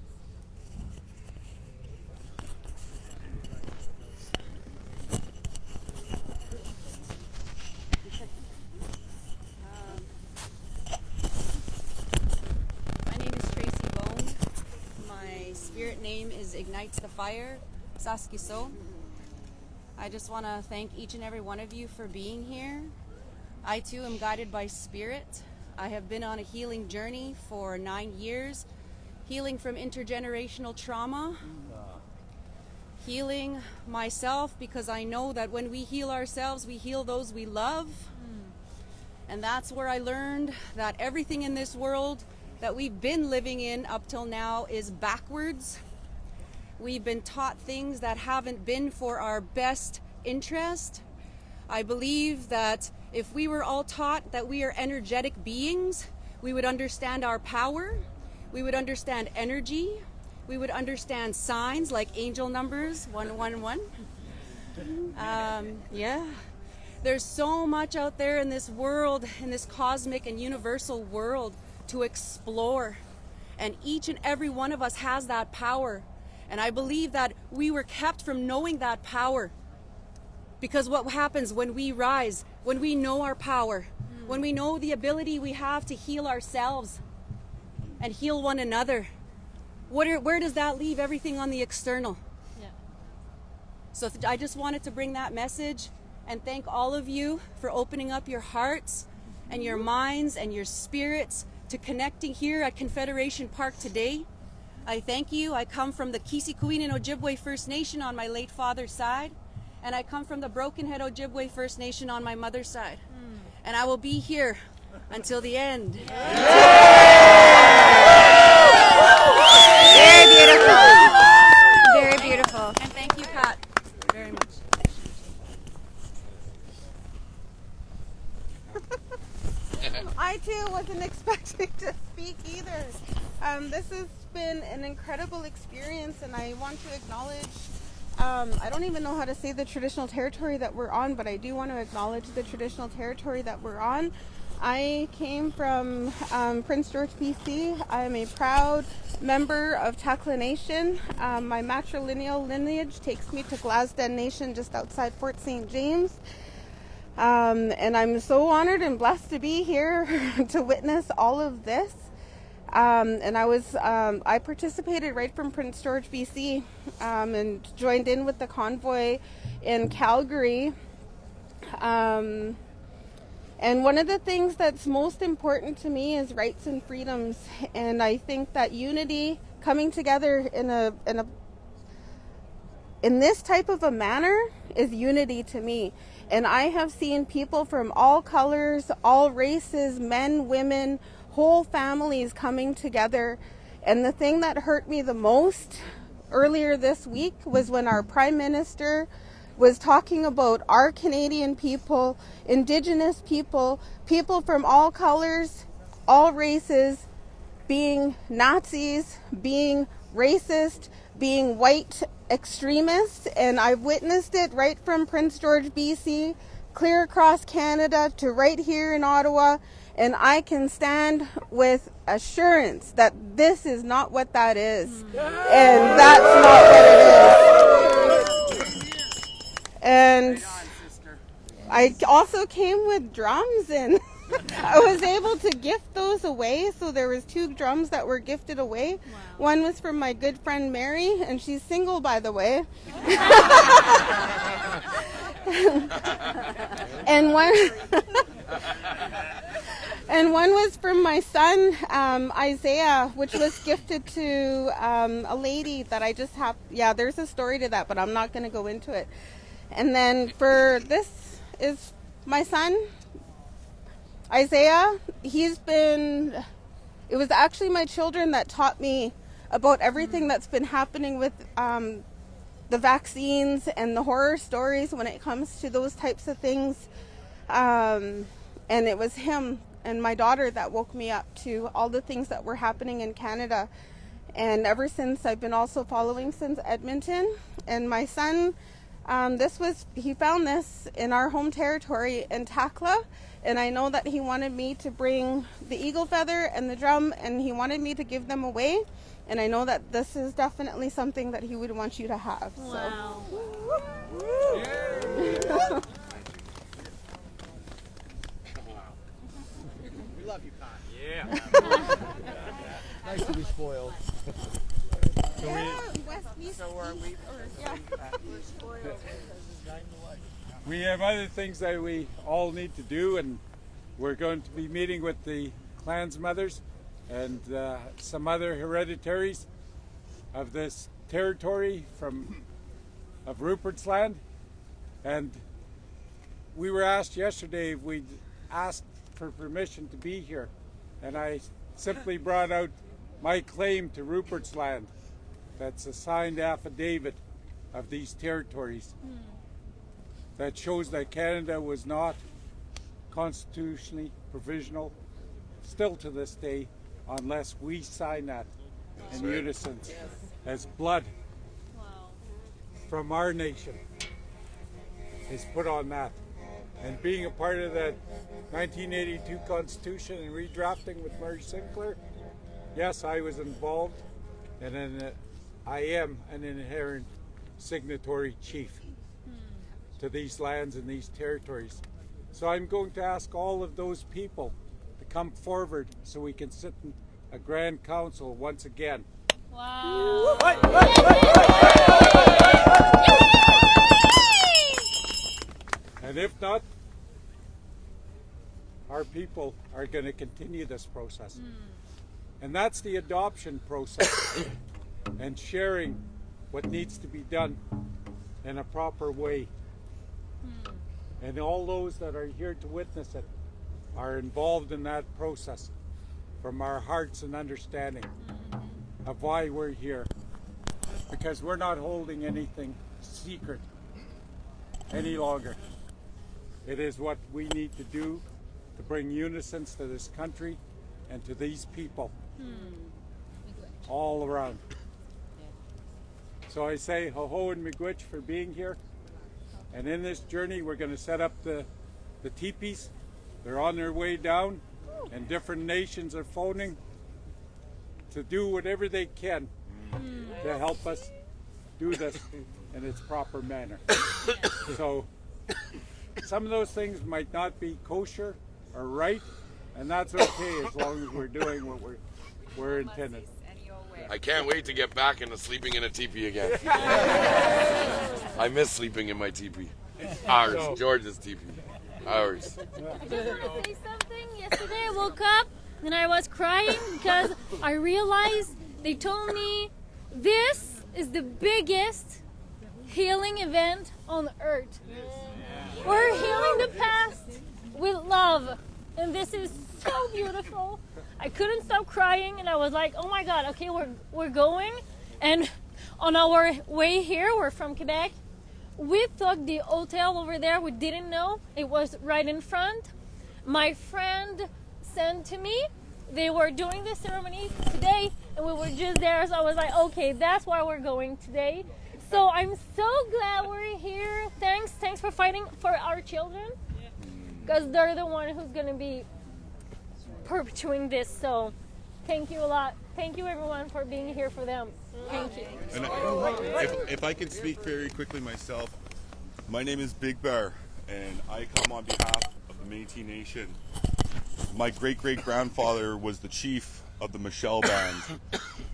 My name is Tracy Bone. My spirit name is Ignites the Fire, Saskiso. I just want to thank each and every one of you for being here. I too am guided by spirit. I have been on a healing journey for 9 years, healing from intergenerational trauma, healing myself, because I know that when we heal ourselves, we heal those we love. And that's where I learned that everything in this world that we've been living in up till now is backwards. We've been taught things that haven't been for our best interest. I believe that if we were all taught that we are energetic beings, we would understand our power, we would understand energy, we would understand signs like angel numbers 111. Yeah. There's so much out there in this world, in this cosmic and universal world to explore. And each and every one of us has that power. And I believe that we were kept from knowing that power. Because what happens when we rise, when we know our power, when we know the ability we have to heal ourselves, and heal one another, where does that leave everything on the external? Yeah. So I just wanted to bring that message and thank all of you for opening up your hearts and your minds and your spirits to connecting here at Confederation Park today. I thank you. I come from the Kisikuin and Ojibwe First Nation on my late father's side, and I come from the Broken Head Ojibwe First Nation on my mother's side. And I will be here until the end. Very beautiful. Very beautiful. And thank you, Pat, very much. I too wasn't expecting to speak either. This has been an incredible experience, and I want to acknowledge, I don't even know how to say the traditional territory that we're on, but I do want to acknowledge the traditional territory that we're on. I came from Prince George, BC. I am a proud member of Takla Nation. My matrilineal lineage takes me to Glasden Nation just outside Fort St. James. And I'm so honored and blessed to be here to witness all of this. And I participated right from Prince George, BC, and joined in with the convoy in Calgary. And one of the things that's most important to me is rights and freedoms. And I think that unity, coming together in this type of a manner, is unity to me. And I have seen people from all colors, all races, men, women, whole families coming together. And the thing that hurt me the most earlier this week was when our Prime Minister was talking about our Canadian people, Indigenous people, people from all colors, all races, being Nazis, being racist, being white extremists. And I've witnessed it right from Prince George, BC, clear across Canada to right here in Ottawa. And I can stand with assurance that this is not what that is. And that's not what it is. And I also came with drums, and I was able to gift those away. So there was 2 drums that were gifted away. Wow. One was from my good friend Mary, and she's single, by the way. And one was from my son, Isaiah, which was gifted to a lady that I just have. Yeah, there's a story to that, but I'm not going to go into it. And then this is my son, Isaiah. It was actually my children that taught me about everything that's been happening with the vaccines and the horror stories when it comes to those types of things. And it was him and my daughter that woke me up to all the things that were happening in Canada. And ever since, I've been also following since Edmonton. And my son, he found this in our home territory in Takla, and I know that he wanted me to bring the eagle feather and the drum, and he wanted me to give them away, and I know that this is definitely something that he would want you to have. Wow. So. Yeah. We love you, Pat. Yeah. Nice to be spoiled. We have other things that we all need to do, and we're going to be meeting with the clans mothers and some other hereditaries of this territory of Rupert's Land. And we were asked yesterday if we'd asked for permission to be here, and I simply brought out my claim to Rupert's Land. That's a signed affidavit of these territories that shows that Canada was not constitutionally provisional, still to this day, unless we sign that in unison as blood from our nation is put on that. And being a part of that 1982 Constitution and redrafting with Murray Sinclair, yes, I was involved, and then I am an inherent signatory chief to these lands and these territories. So I'm going to ask all of those people to come forward so we can sit and a grand council once again. Wow. And if not, our people are going to continue this process. And that's the adoption process and sharing what needs to be done in a proper way. And all those that are here to witness it are involved in that process from our hearts and understanding of why we're here. Because we're not holding anything secret any longer. It is what we need to do to bring unison to this country and to these people all around. So I say ho-ho and miigwech for being here. And in this journey, we're going to set up the teepees. They're on their way down, and different nations are phoning to do whatever they can to help us do this in its proper manner. So some of those things might not be kosher or right, and that's okay as long as we're doing what we're intended. I can't wait to get back into sleeping in a teepee again. I miss sleeping in my teepee. Ours, George's teepee. Ours. I just want to say something. Yesterday I woke up and I was crying because I realized they told me this is the biggest healing event on earth. We're healing the past with love, and this is so beautiful. I couldn't stop crying, and I was like, oh my God, okay, we're going. And on our way here, we're from Quebec, we took the hotel over there. We didn't know it was right in front. My friend sent to me, they were doing the ceremonies today, and we were just there, so I was like, okay, that's why we're going today. So I'm so glad we're here. Thanks for fighting for our children, because they're the one who's gonna be perpetuating this. So thank you a lot. Thank you everyone for being here for them. Thank you. And if I can speak very quickly myself, my name is Big Bear, and I come on behalf of the Métis Nation. My great-great-grandfather was the chief of the Michelle Band,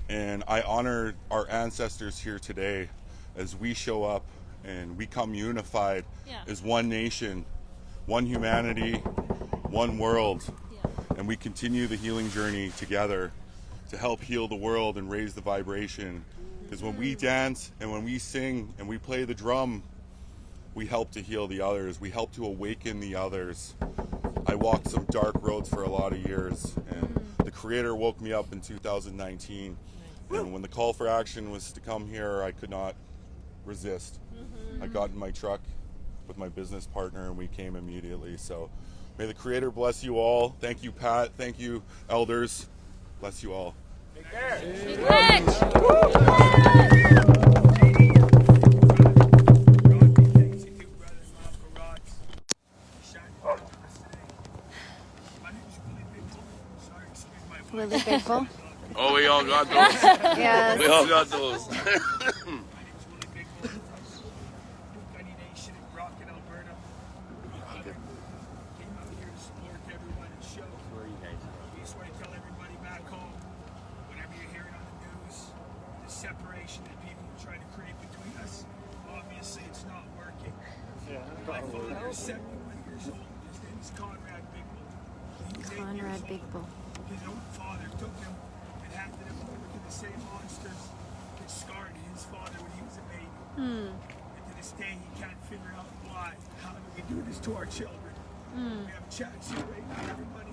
and I honor our ancestors here today as we show up and we come unified as one nation, one humanity, one world, and we continue the healing journey together to help heal the world and raise the vibration. Because when we dance and when we sing and we play the drum, we help to heal the others. We help to awaken the others. I walked some dark roads for a lot of years, and the Creator woke me up in 2019. And when the call for action was to come here, I could not resist. I got in my truck with my business partner and we came immediately. So may the Creator bless you all. Thank you, Pat. Thank you, elders. Bless you all. Willie Bigbull. Oh, we all got those. Yes. We all got those. Separation that people try to create between us. Obviously, it's not working. My father is 71 years old. His name is Conrad Bigbull. Conrad Bigbull. His own father took him and handed him over to the same monsters that scarred his father when he was a baby. And to this day, he can't figure out why. How do we do this to our children? We have a chance here right now, everybody,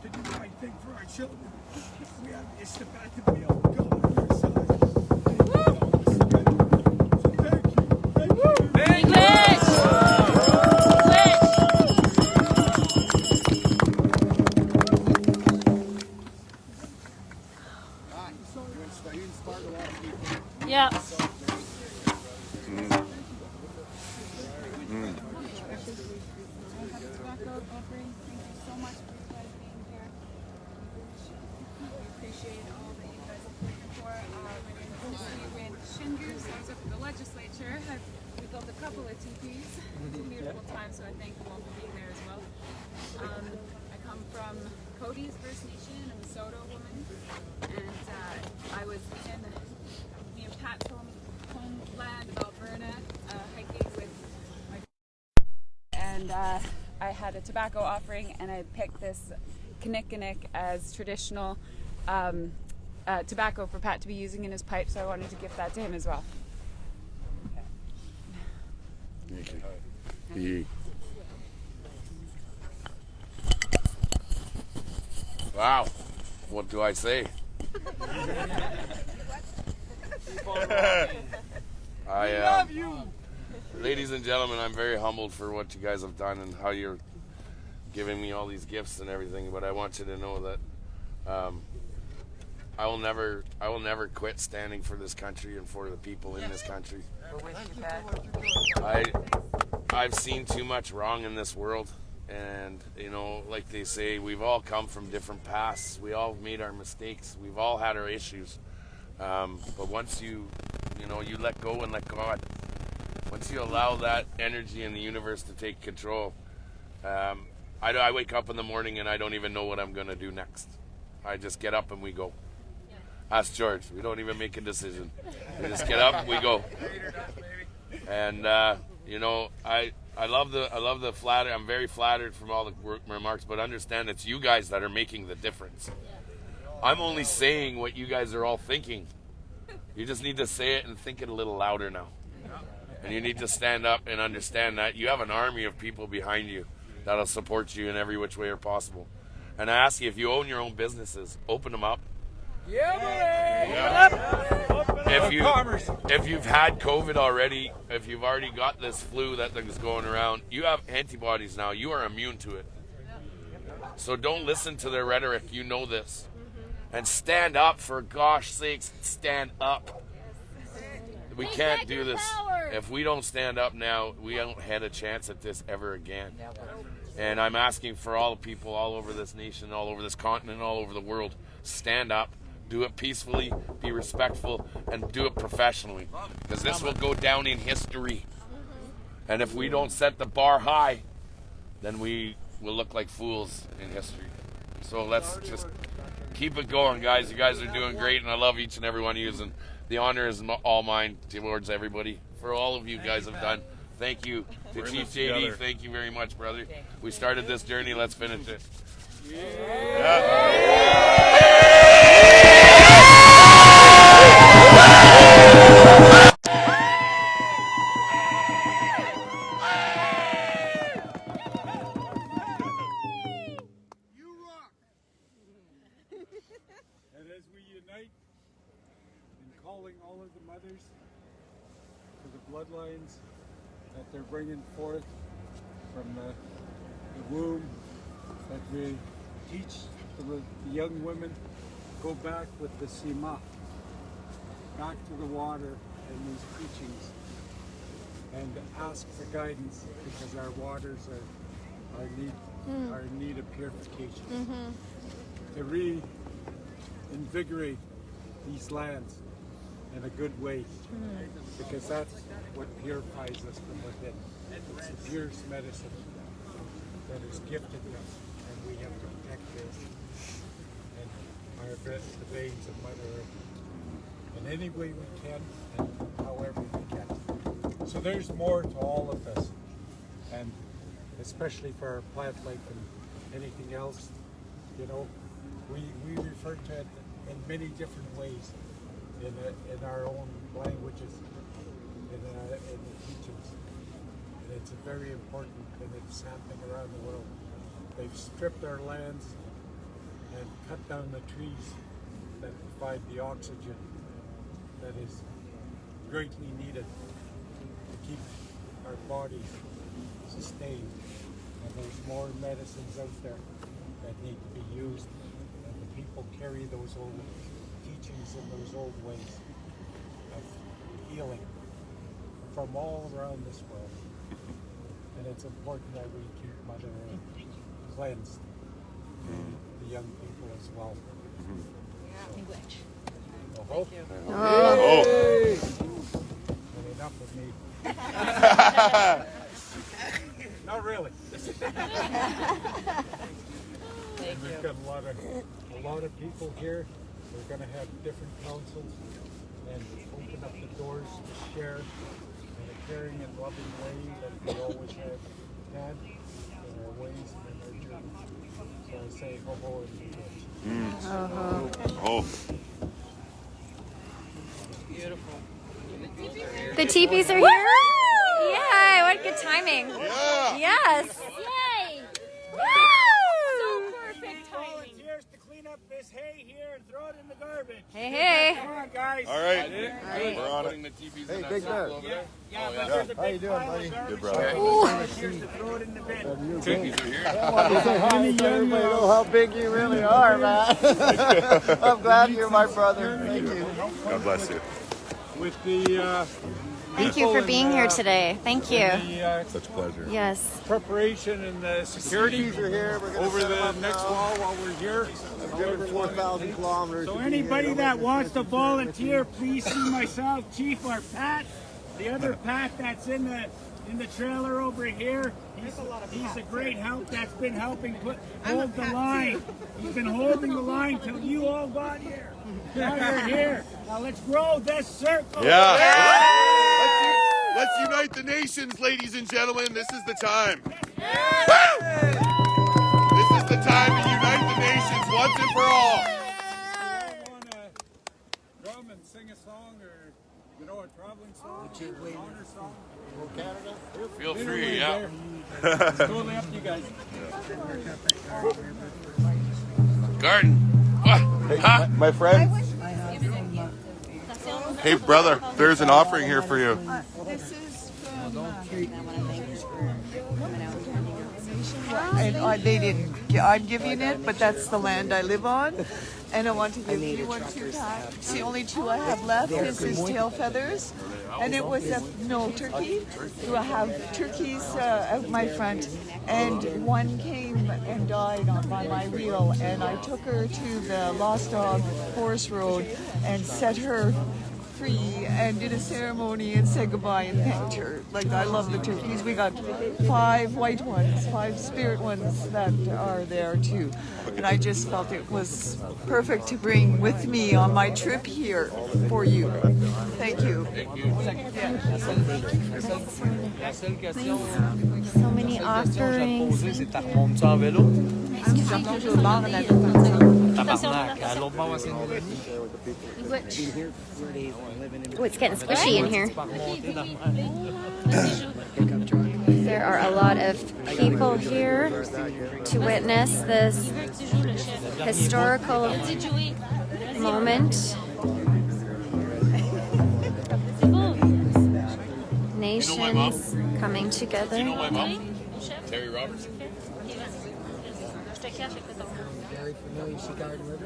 to do the right thing for our children. We have the Istabat to be able to go on their side. Yeah. The legislature, we built a couple of teepees. It's a beautiful time, so I thank you all for being there as well. I come from Cody's First Nation, a Minnesota woman, and I was in me and Pat's homeland of Alberta, hiking with my and I had a tobacco offering, and I picked this condomning as traditional tobacco for Pat to be using in his pipe, so I wanted to gift that to him as well. Wow, what do I say? I love you. Ladies and gentlemen, I'm very humbled for what you guys have done and how you're giving me all these gifts and everything, but I want you to know that I will never quit standing for this country and for the people in this country. I've seen too much wrong in this world, and you know, like they say, we've all come from different pasts. We all made our mistakes. We've all had our issues. But once you let go and let God, once you allow that energy in the universe to take control, I wake up in the morning and I don't even know what I'm going to do next. I just get up and we go. Ask George. We don't even make a decision. We just get up and we go. And you know, I love the flatter. I'm very flattered from all the remarks, but understand it's you guys that are making the difference. I'm only saying what you guys are all thinking. You just need to say it and think it a little louder now. And you need to stand up and understand that you have an army of people behind you that'll support you in every which way possible. And I ask you, if you own your own businesses, open them up. If you've had COVID already, if you've already got this flu that thing's going around, you have antibodies now. You are immune to it. So don't listen to their rhetoric. You know this. And stand up, for gosh sakes, stand up. We can't do this. If we don't stand up now, we don't have a chance at this ever again. And I'm asking for all the people all over this nation, all over this continent, all over the world, stand up, do it peacefully, be respectful, and do it professionally. Because this will go down in history. And if we don't set the bar high, then we will look like fools in history. So let's just keep it going, guys. You guys are doing great, and I love each and every one of you. And the honor is all mine towards everybody. For all of you guys have done. Thank you to Chief JD. Thank you very much, brother. We started this journey. Let's finish it. And as we unite in calling all of the mothers to the bloodlines that they're bringing forth from the womb, that we teach the young women, go back with the Sima, back to the water and these preachings, and ask for guidance, because our waters are in need of purification. To reinvigorate these lands in a good way, because that's what purifies us from within. It's the purest medicine that is gifted us, and we have to protect this and harvest the veins of Mother Earth in any way we can and however we can. So there's more to all of this, and especially for our plant life and anything else, you know, we refer to it in many different ways in our own languages, in the teachings. And it's very important, and it's happening around the world. They've stripped our lands and cut down the trees that provide the oxygen that is greatly needed to keep our bodies sustained. And there's more medicines out there that need to be used, and the people carry those old teachings and those old ways of healing from all around this world. And it's important that we keep Mother Earth cleansed, the young people as well. English. Oh. Oh. And enough of me. Not really. We've got a lot of people here. We're going to have different councils and open up the doors to share in a caring and loving way that we always have had in our ways and our journeys. So I say hobo and be good. Oh. Beautiful. The teepees are here. Yay! What good timing. Yeah. Yes. Yay! Woo! So perfect timing. Volunteers to clean up this hay here and throw it in the garbage. Hey, hey. Come on, guys. All right. We're on it. Hey, Big Bear. Yeah, but there's a How you big doing, pile buddy? of garbage. Good, brother. Volunteers to throw it in the bin. Teepees are here. I want to say hi so everybody know how big you really are, man. I'm glad you're my brother. Thank you. God bless you. With the Thank you for being here today. Thank you. Such a pleasure. Yes. preparation and the security Teepees are here. We're gonna over set 'em the up next now. wall while we're here. Over 4,000 kilometers. So to be anybody here. that wants to volunteer, please see myself, Chief, or Pat. The other Pat that's in the trailer over here. He's a great help. That's been helping hold the line. He's been holding the line till you all got here. Now you're here. Now let's grow this circle. Yeah. Let's unite the nations, ladies and gentlemen. This is the time. Woo! This is the time to unite the nations once and for all. You want to drum and sing a song, or a traveling song, or an honor song? Canada? Feel free, yeah. It's totally up to you guys. Garden. What? Huh? My friend. Hey, brother, there's an offering here for you. This is from and they didn't. I'm giving it, but that's the land I live on, and I want to give you one too. It's the only two I have left. This is tail feathers, and it was no turkey. I have turkeys out my front, and one came and died by my wheel, and I took her to the Lost Dog Forest Road and set her free and did a ceremony and said goodbye and thanked her. Like, I love the turkeys. We got 5 white ones, 5 spirit ones that are there too. And I just felt it was perfect to bring with me on my trip here for you. Thank you. So many offerings. Oh, it's getting squishy in here. There are a lot of people here to witness this historical moment. Nations coming together. You know my mom? Terry Robertson. Very familiar. She garden with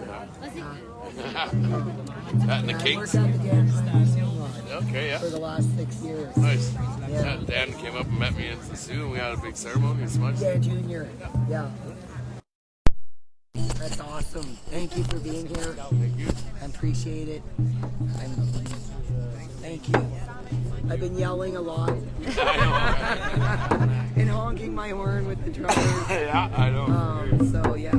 That and the cakes. Okay, yeah. For the last 6 years. Nice. Yeah. Yeah, Dan came up and met me in the zoo, and we had a big ceremony and much. Yeah, Junior. Yeah. That's awesome. Thank you for being here. Thank you. I appreciate it. Thank you. I've been yelling a lot. And honking my horn with the drummers. Yeah, I know. So, yeah.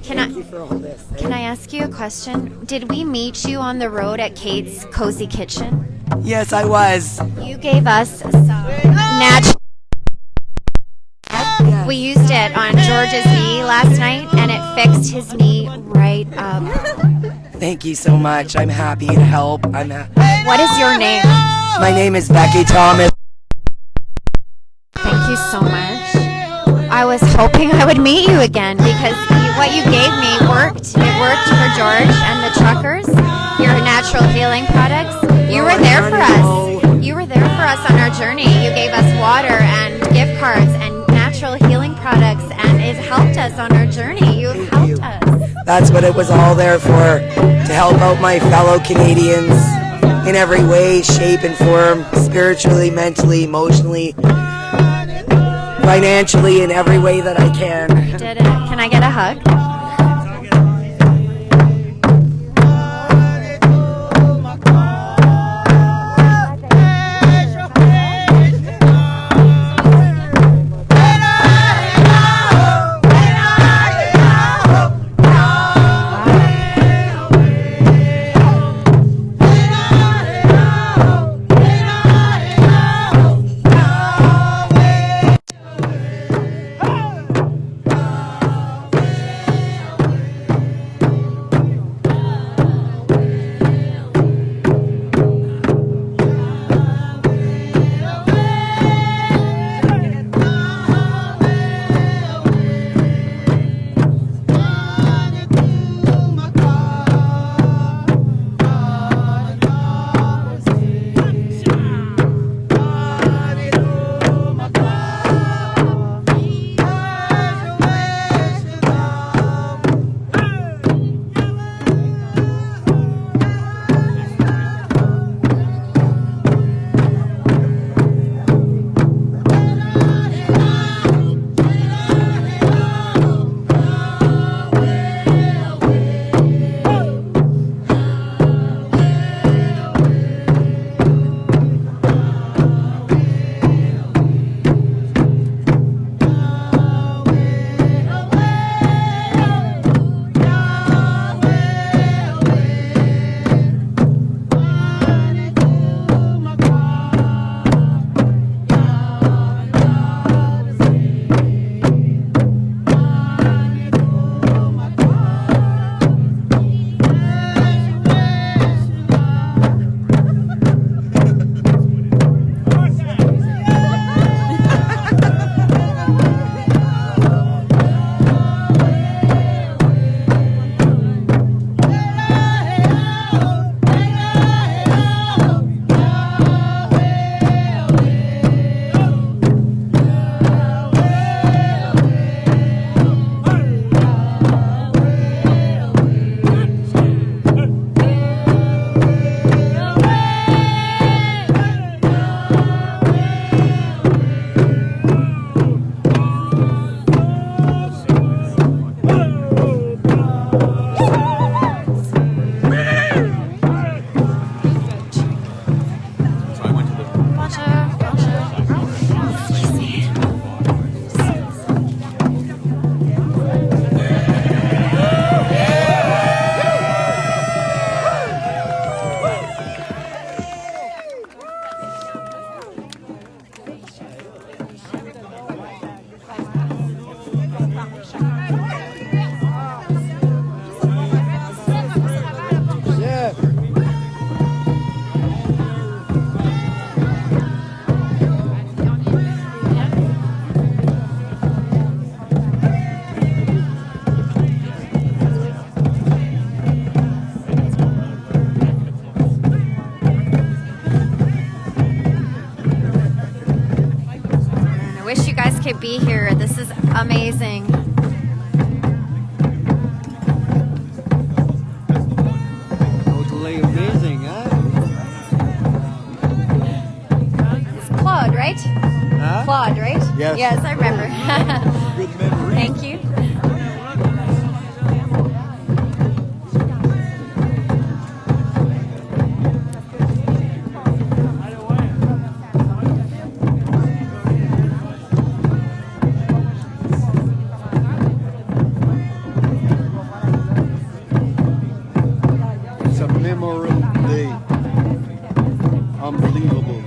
Thank you for all this. Can I ask you a question? Did we meet you on the road at Kate's Cozy Kitchen? Yes, I was. You gave us some natural. We used it on George's knee last night, and it fixed his knee right up. Thank you so much. I'm happy to help. What is your name? My name is Becky Thomas. Thank you so much. I was hoping I would meet you again because what you gave me worked. It worked for George and the truckers. Your natural healing products. You were there for us. You were there for us on our journey. You gave us water and gift cards and natural healing products, and it helped us on our journey. You helped us. That's what it was all there for, to help out my fellow Canadians in every way, shape, and form, spiritually, mentally, emotionally, financially, in every way that I can. You did it. Can I get a hug? be here. This is amazing. Totally amazing, huh? It's Claude, right? Huh? Claude, right? Yes. Yes, I remember. Good memory. Thank you. It's a memorable day. Unbelievable.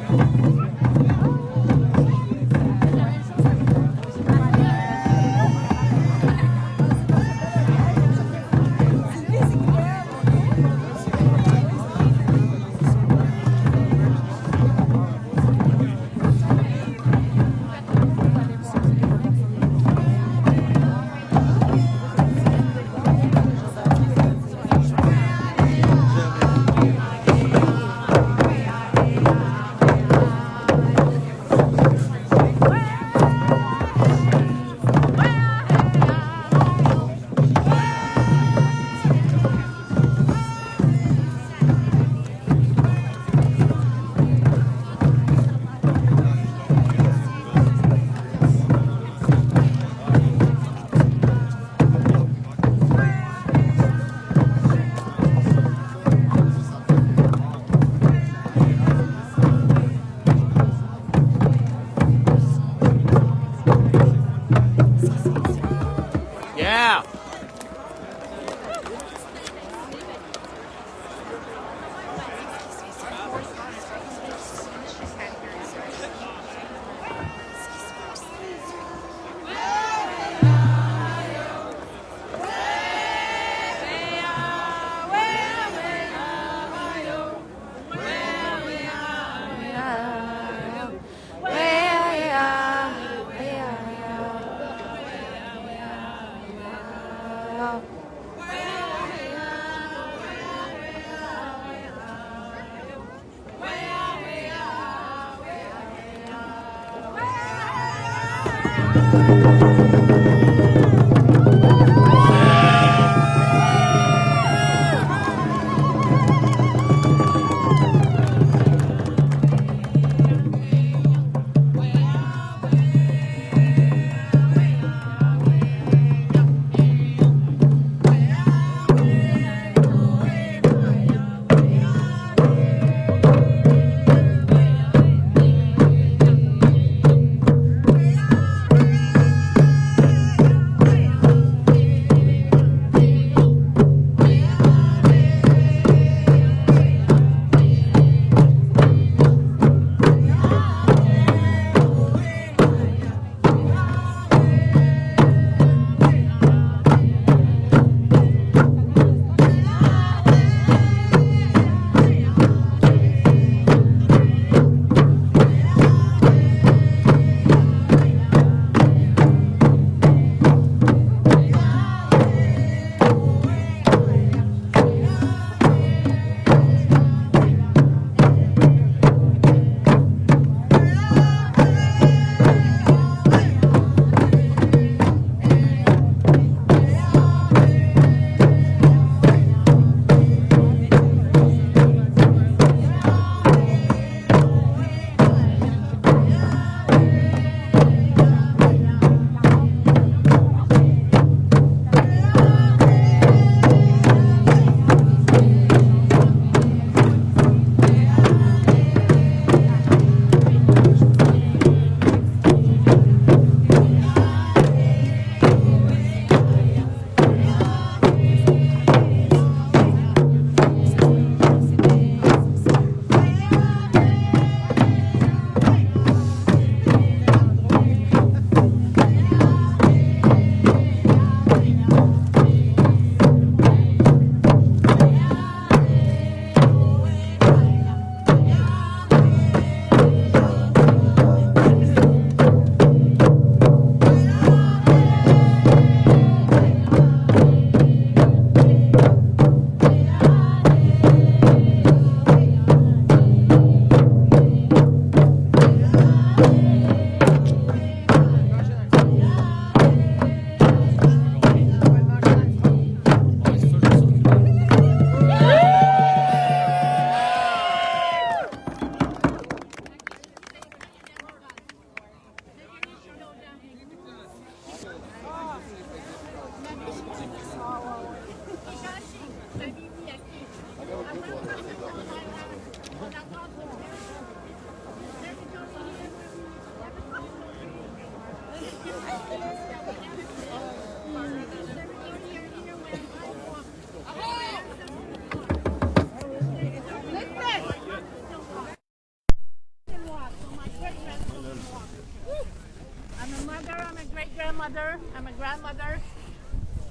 grandmother,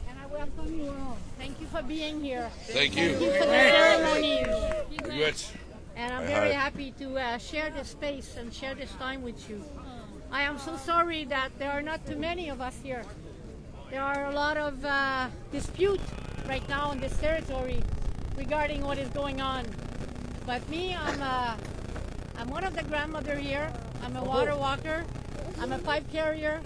and I welcome you all. Thank you for being here. Thank you. Thank you for the ceremonies. Very good. And I'm Hi, very hi. happy to share this space and share this time with you. I am so sorry that there are not too many of us here. There are a lot of dispute right now in this territory regarding what is going on. But me, I'm one of the grandmother here. I'm a water walker. I'm a pipe carrier.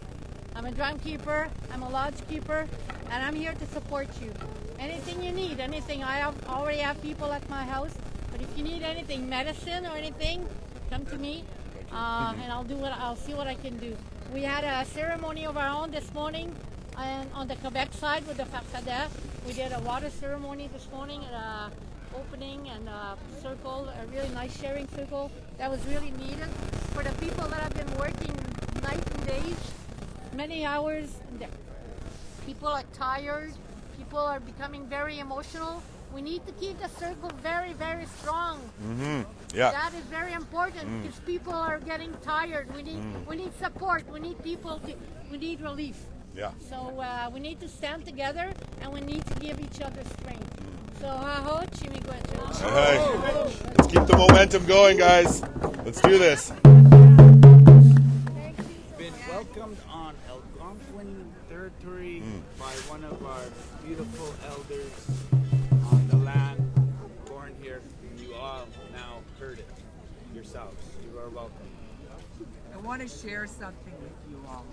I'm a drum keeper. I'm a lodge keeper, and I'm here to support you. Anything you need, anything. Already have people at my house. But if you need anything, medicine or anything, come to me, and I'll see what I can do. We had a ceremony of our own this morning, and on the Quebec side with the Farfadet, we did a water ceremony this morning at a opening and a circle, a really nice sharing circle that was really needed for the people that have been working night and days, many hours. People are tired. People are becoming very emotional. We need to keep the circle very, very strong. Mm-hmm. Yeah. That is very important because people are getting tired. We need support. We need people. We need relief. Yeah. So we need to stand together and we need to give each other strength. So haho, chimigwecho. All right. Let's keep the momentum going, guys. Let's do this. Been welcomed on Algonquin territory by one of our beautiful elders on the land, born here. You all now heard it yourselves. You are welcome. I want to share something with you all.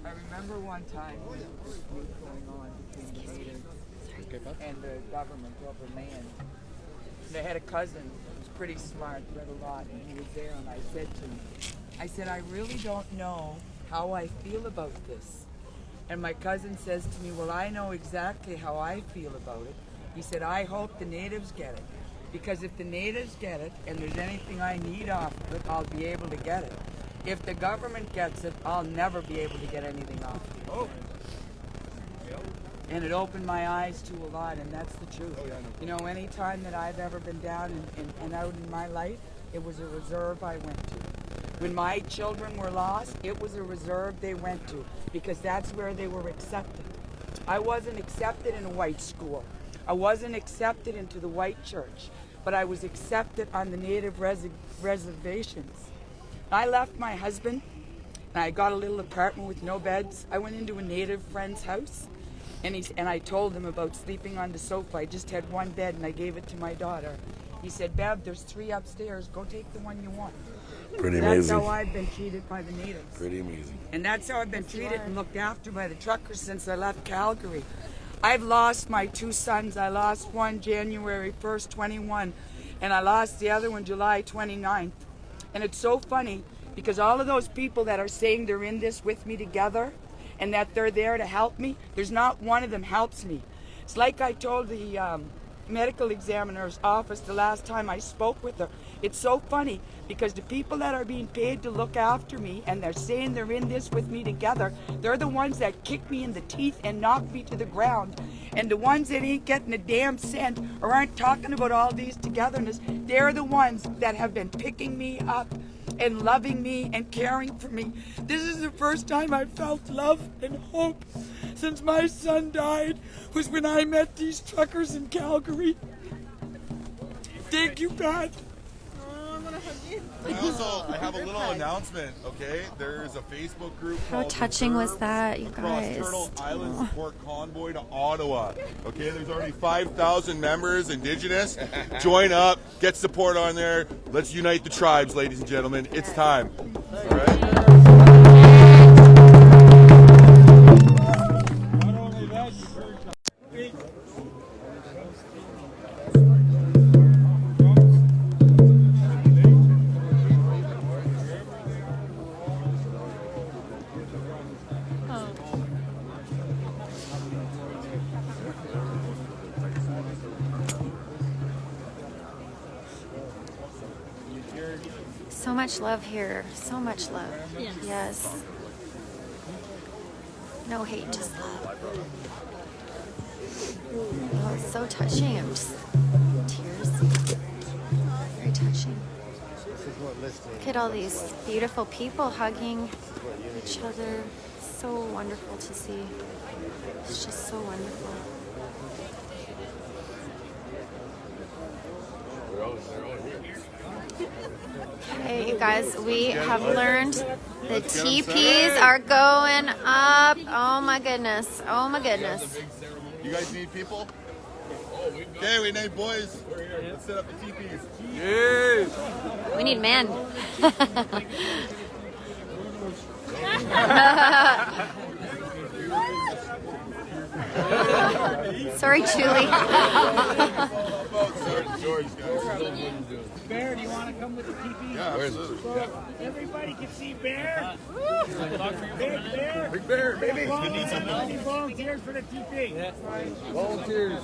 I remember one time when there was a dispute going on between the natives and the government over land. And I had a cousin who was pretty smart, read a lot, and he was there, and I said to him, I really don't know how I feel about this. And my cousin says to me, well, I know exactly how I feel about it. He said, I hope the natives get it. Because if the natives get it, and there's anything I need off of it, I'll be able to get it. If the government gets it, I'll never be able to get anything off of it. Oh. And it opened my eyes to a lot, and that's the truth. You know, any time that I've ever been down and out in my life, it was a reserve I went to. When my children were lost, it was a reserve they went to, because that's where they were accepted. I wasn't accepted in a white school. I wasn't accepted into the white church, but I was accepted on the native reservations. I left my husband, and I got a little apartment with no beds. I went into a native friend's house, and I told him about sleeping on the sofa. I just had one bed, and I gave it to my daughter. He said, Bev, there's 3 upstairs. Go take the one you want. Pretty That's amazing. how I've been treated by the natives. Pretty amazing. And that's how I've been treated and looked after by the truckers since I left Calgary. I've lost my 2 sons. I lost one January 1st, 21, and I lost the other one July 29th. And it's so funny because all of those people that are saying they're in this with me together and that they're there to help me, there's not one of them helps me. It's like I told the medical examiner's office the last time I spoke with her. It's so funny because the people that are being paid to look after me and they're saying they're in this with me together, they're the ones that kick me in the teeth and knock me to the ground. And the ones that ain't getting a damn cent or aren't talking about all these togetherness, they're the ones that have been picking me up and loving me and caring for me. This is the first time I felt love and hope since my son died, was when I met these truckers in Calgary. Thank you, Pat. I have a little announcement, okay? There's a Facebook group How called touching was that, you Across guys? Turtle Island Support Convoy to Ottawa. Okay, there's already 5,000 members, Indigenous. Join up, get support on there. Let's unite the tribes, ladies and gentlemen. It's time. All right? So much love here. So much love. Yes. Yes. No hate, just love. Oh, it's so touching. I'm just tears. Very touching. Look at all these beautiful people hugging each other. so wonderful to see. It's just so wonderful. Okay, you guys, we have learned the teepees are going up. Oh my goodness. Oh my goodness. You guys need people? Okay, we need boys. Let's set up the teepees. Yeah. We need men. Sorry, Julie. Bear, do you want to come with the teepee? Yeah, absolutely. Everybody can see Bear. Big Bear. Big Bear, baby. Any volunteers for the teepee? Volunteers,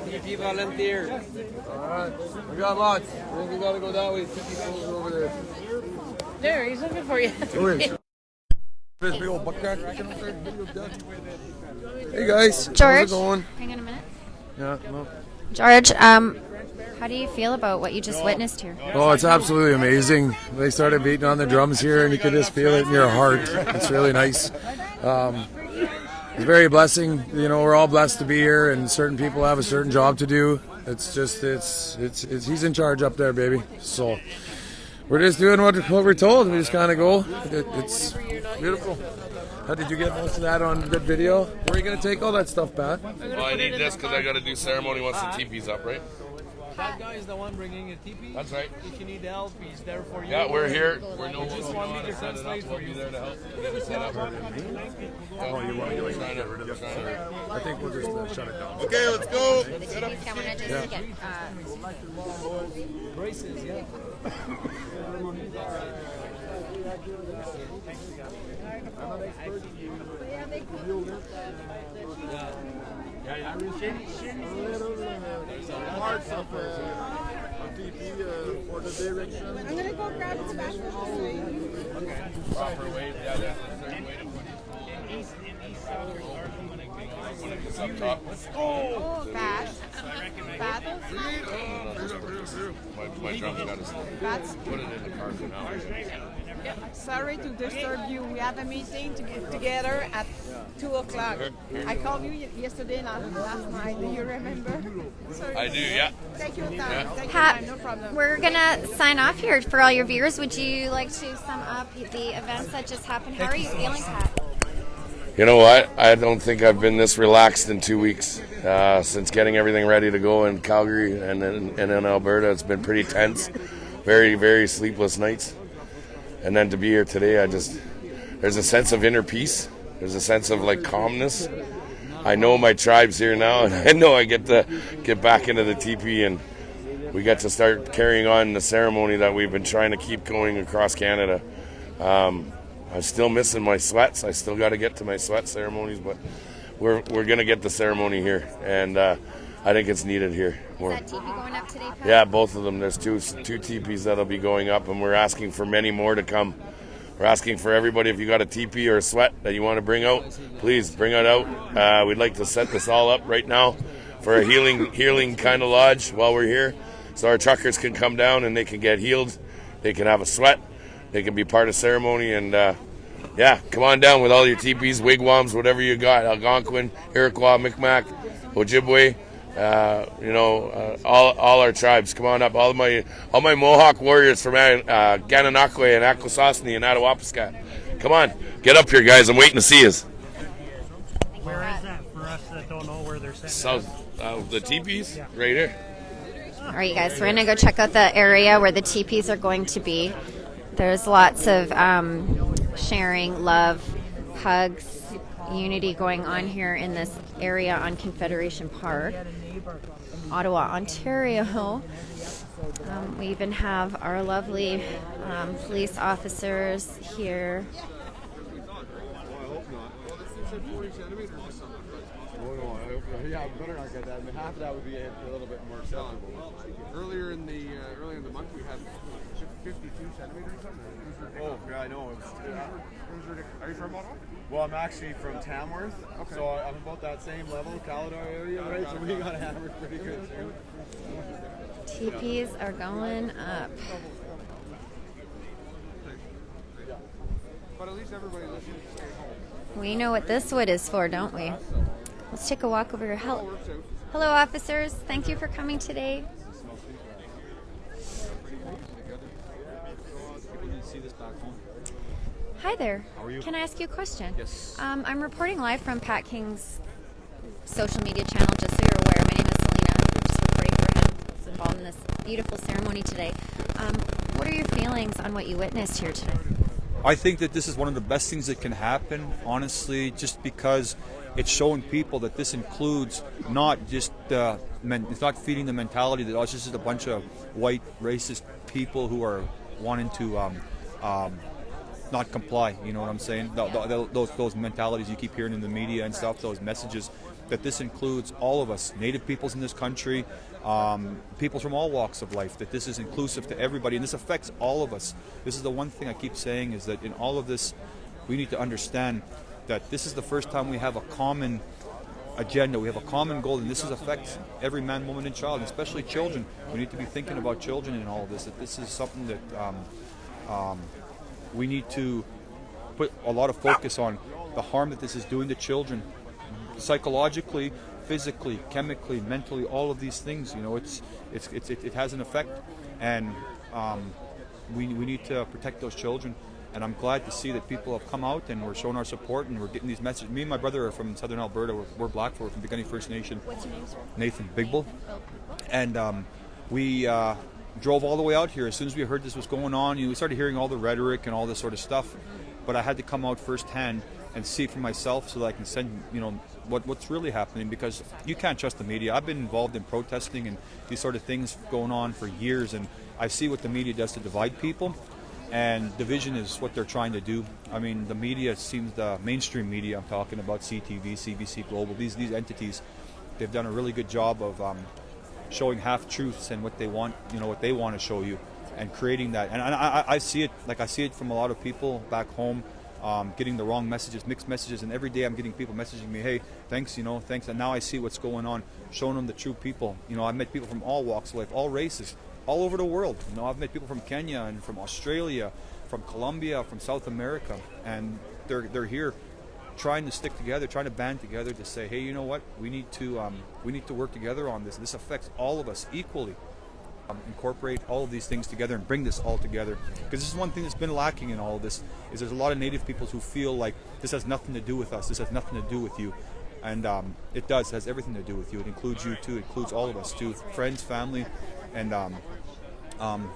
TP volunteers. All right, we got lots. I think we got to go that way. TP goes over there. There, he's looking for you. This big old buckjack. Hey guys, George, how's it going? hang on a minute. Yeah, no. George, how do you feel about what you just witnessed here? Oh, it's absolutely amazing. They started beating on the drums here, and you could just feel it in your heart. It's really nice. It's very blessing. You know, we're all blessed to be here, and certain people have a certain job to do. It's just, it's he's in charge up there, baby. So we're just doing what we're told. We just kind of go. It's beautiful. How did you get most of that on good video? Where are you going to take all that stuff, Pat? Well, I need this because I got to do ceremony once the teepee's up, right? That guy is the one bringing a teepee. That's right. If you need help, he's there for you. Yeah, we're here. We're You just want me to translate for you. there to help get it set up. Oh, you want to get rid of the phone? I think we'll just shut it down. Okay, let's go. The teepees coming in just to get... Braces, yeah. Parts of TP for the direction. I'm gonna go grab the bathroom. Proper weight, yeah, that's a certain way to put it. Oh, bad. Bad. My drum's got to put it in the car for now. Sorry to disturb you. We have a meeting to get together at 2 o'clock. I called you yesterday, not last night. Do you remember? Sorry. I do, yeah. Take your time. Yeah. Take your Pat, time. No problem. we're gonna sign off here for all your viewers. Would you like to sum up the events that just happened? How are you feeling, Pat? You know what? I don't think I've been this relaxed in 2 weeks since getting everything ready to go in Calgary and in Alberta. It's been pretty tense, very, very sleepless nights. And then to be here today, there's a sense of inner peace. There's a sense of like calmness. I know my tribe's here now, and I know I get to get back into the teepee, and we get to start carrying on the ceremony that we've been trying to keep going across Canada. I'm still missing my sweats. I still got to get to my sweat ceremonies, but we're going to get the ceremony here, and I think it's needed here. Is that teepee going up today, Pat? Yeah, both of them. There's two teepees that'll be going up, and we're asking for many more to come. We're asking for everybody, if you got a teepee or a sweat that you want to bring out, please bring it out. We'd like to set this all up right now for a healing kind of lodge while we're here, so our truckers can come down and they can get healed. They can have a sweat. They can be part of ceremony, and yeah, come on down with all your teepees, wigwams, whatever you got. Algonquin, Iroquois, Micmac, Ojibwe. All our tribes, come on up. All my Mohawk warriors from Gananoque and Akwesasne and Attawapiskat. Come on, get up here, guys. I'm waiting to see you. Where is that for us that don't know where they're sitting? South, the teepees, right here. All right, you guys, we're going to go check out the area where the teepees are going to be. There's lots of sharing, love, hugs, unity going on here in this area on Confederation Park, Ottawa, Ontario. We even have our lovely police officers here. Yeah, I better not get that. I mean, half of that would be a little bit more acceptable. Earlier in the month, we had 52 centimeters or something. Oh, yeah, I know. Are you from Ottawa? Well, I'm actually from Tamworth, Okay. so I'm about that same level, Caledon area, right? So we got hammered pretty good too. Teepees are going up. But at least everybody listens to stay home. We know what this wood is for, don't we? Let's take a walk over here. Hello, officers. Thank you for coming today. Hi there. How are you? Can I ask you a question? Yes. I'm reporting live from Pat King's social media channel, just so you're aware. My name is Selena. I'm just reporting for him. He's involved in this beautiful ceremony today. What are your feelings on what you witnessed here today? I think that this is one of the best things that can happen, honestly, just because it's showing people that this includes not just it's not feeding the mentality that it's just a bunch of white racist people who are wanting to not comply. You know what I'm saying? Those mentalities you keep hearing in the media and stuff, those messages, that this includes all of us, Native peoples in this country, people from all walks of life, that this is inclusive to everybody, and this affects all of us. This is the one thing I keep saying, is that in all of this, we need to understand that this is the first time we have a common agenda, we have a common goal, and this affects every man, woman, and child, and especially children. We need to be thinking about children in all of this, that this is something that we need to put a lot of focus on, the harm that this is doing to children, psychologically, physically, chemically, mentally, all of these things. You know, it has an effect, and we need to protect those children. And I'm glad to see that people have come out and we're showing our support and we're getting these messages. Me and my brother are from Southern Alberta. We're Blackfoot. We're from Beginning First Nation. What's your name, sir? Nathan Bigbull. And we drove all the way out here. As soon as we heard this was going on, we started hearing all the rhetoric and all this sort of stuff. But I had to come out firsthand and see it for myself so that I can send, what's really happening, because you can't trust the media. I've been involved in protesting and these sort of things going on for years, and I see what the media does to divide people, and division is what they're trying to do. I mean, the media seems, the mainstream media, I'm talking about CTV, CBC Global, these entities, they've done a really good job of showing half-truths and what they want, what they want to show you, and creating that. And I see it, I see it from a lot of people back home, getting the wrong messages, mixed messages, and every day I'm getting people messaging me, hey, thanks, thanks, and now I see what's going on, showing them the true people. I've met people from all walks of life, all races, all over the world. I've met people from Kenya and from Australia, from Colombia, from South America, and they're here trying to stick together, trying to band together to say, hey, you know what, we need to work together on this. This affects all of us equally. Incorporate all of these things together and bring this all together, because this is one thing that's been lacking in all of this, is there's a lot of Native peoples who feel like this has nothing to do with us, this has nothing to do with you, and it does, it has everything to do with you. It includes you too, it includes all of us too, friends, family, and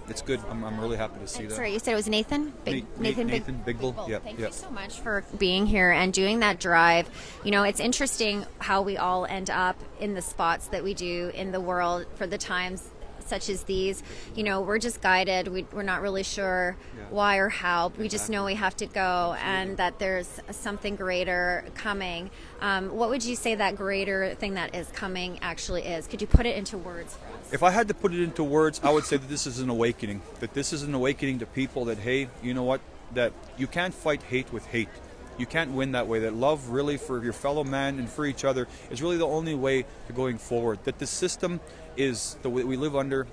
it's good. I'm really happy to see that. Sorry, you said it was Nathan? Nathan Bigbull. Yep, Thank yep. you so much for being here and doing that drive. It's interesting how we all end up in the spots that we do in the world for the times such as these. We're just guided. We're not really sure why or how. We just know we have to go, and that there's something greater coming. What would you say that greater thing that is coming actually is? Could you put it into words for us? If I had to put it into words, I would say that this is an awakening. That this is an awakening to people that, hey, you know what? That you can't fight hate with hate. You can't win that way. That love really for your fellow man and for each other is really the only way to going forward. That the system is the way we live under,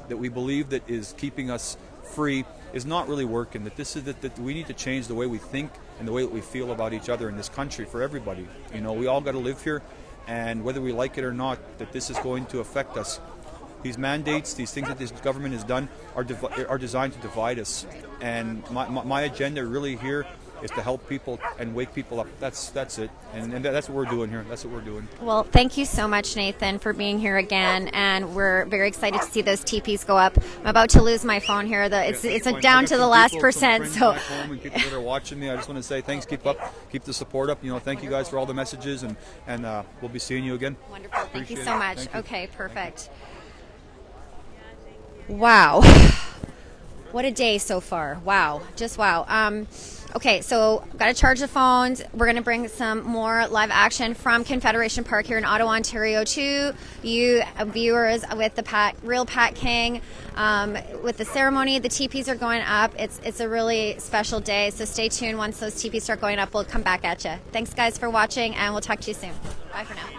that we believe that is keeping us free, is not really working. That this is that we need to change the way we think and the way that we feel about each other in this country for everybody. We all got to live here, and whether we like it or not, that this is going to affect us. These mandates, these things that this government has done are designed to divide us. And my agenda really here is to help people and wake people up. That's it. And that's what we're doing here. That's what we're doing. Well, thank you so much, Nathan, for being here again. And we're very excited to see those teepees go up. I'm about to lose my phone here. It's down to the last percent. So back home and people that are watching me, I just want to say thanks. Keep the support up. Thank you guys for all the messages, and we'll be seeing you again. Wonderful. Thank you so it. much. Thank you. Okay, perfect. Wow. What a day so far. Wow. Just wow. Okay, so got to charge the phones. We're going to bring some more live action from Confederation Park here in Ottawa, Ontario to you viewers with the real Pat King. With the ceremony, the teepees are going up. It's a really special day, so stay tuned. Once those teepees start going up, we'll come back at you. Thanks, guys, for watching, and we'll talk to you soon. Bye for now.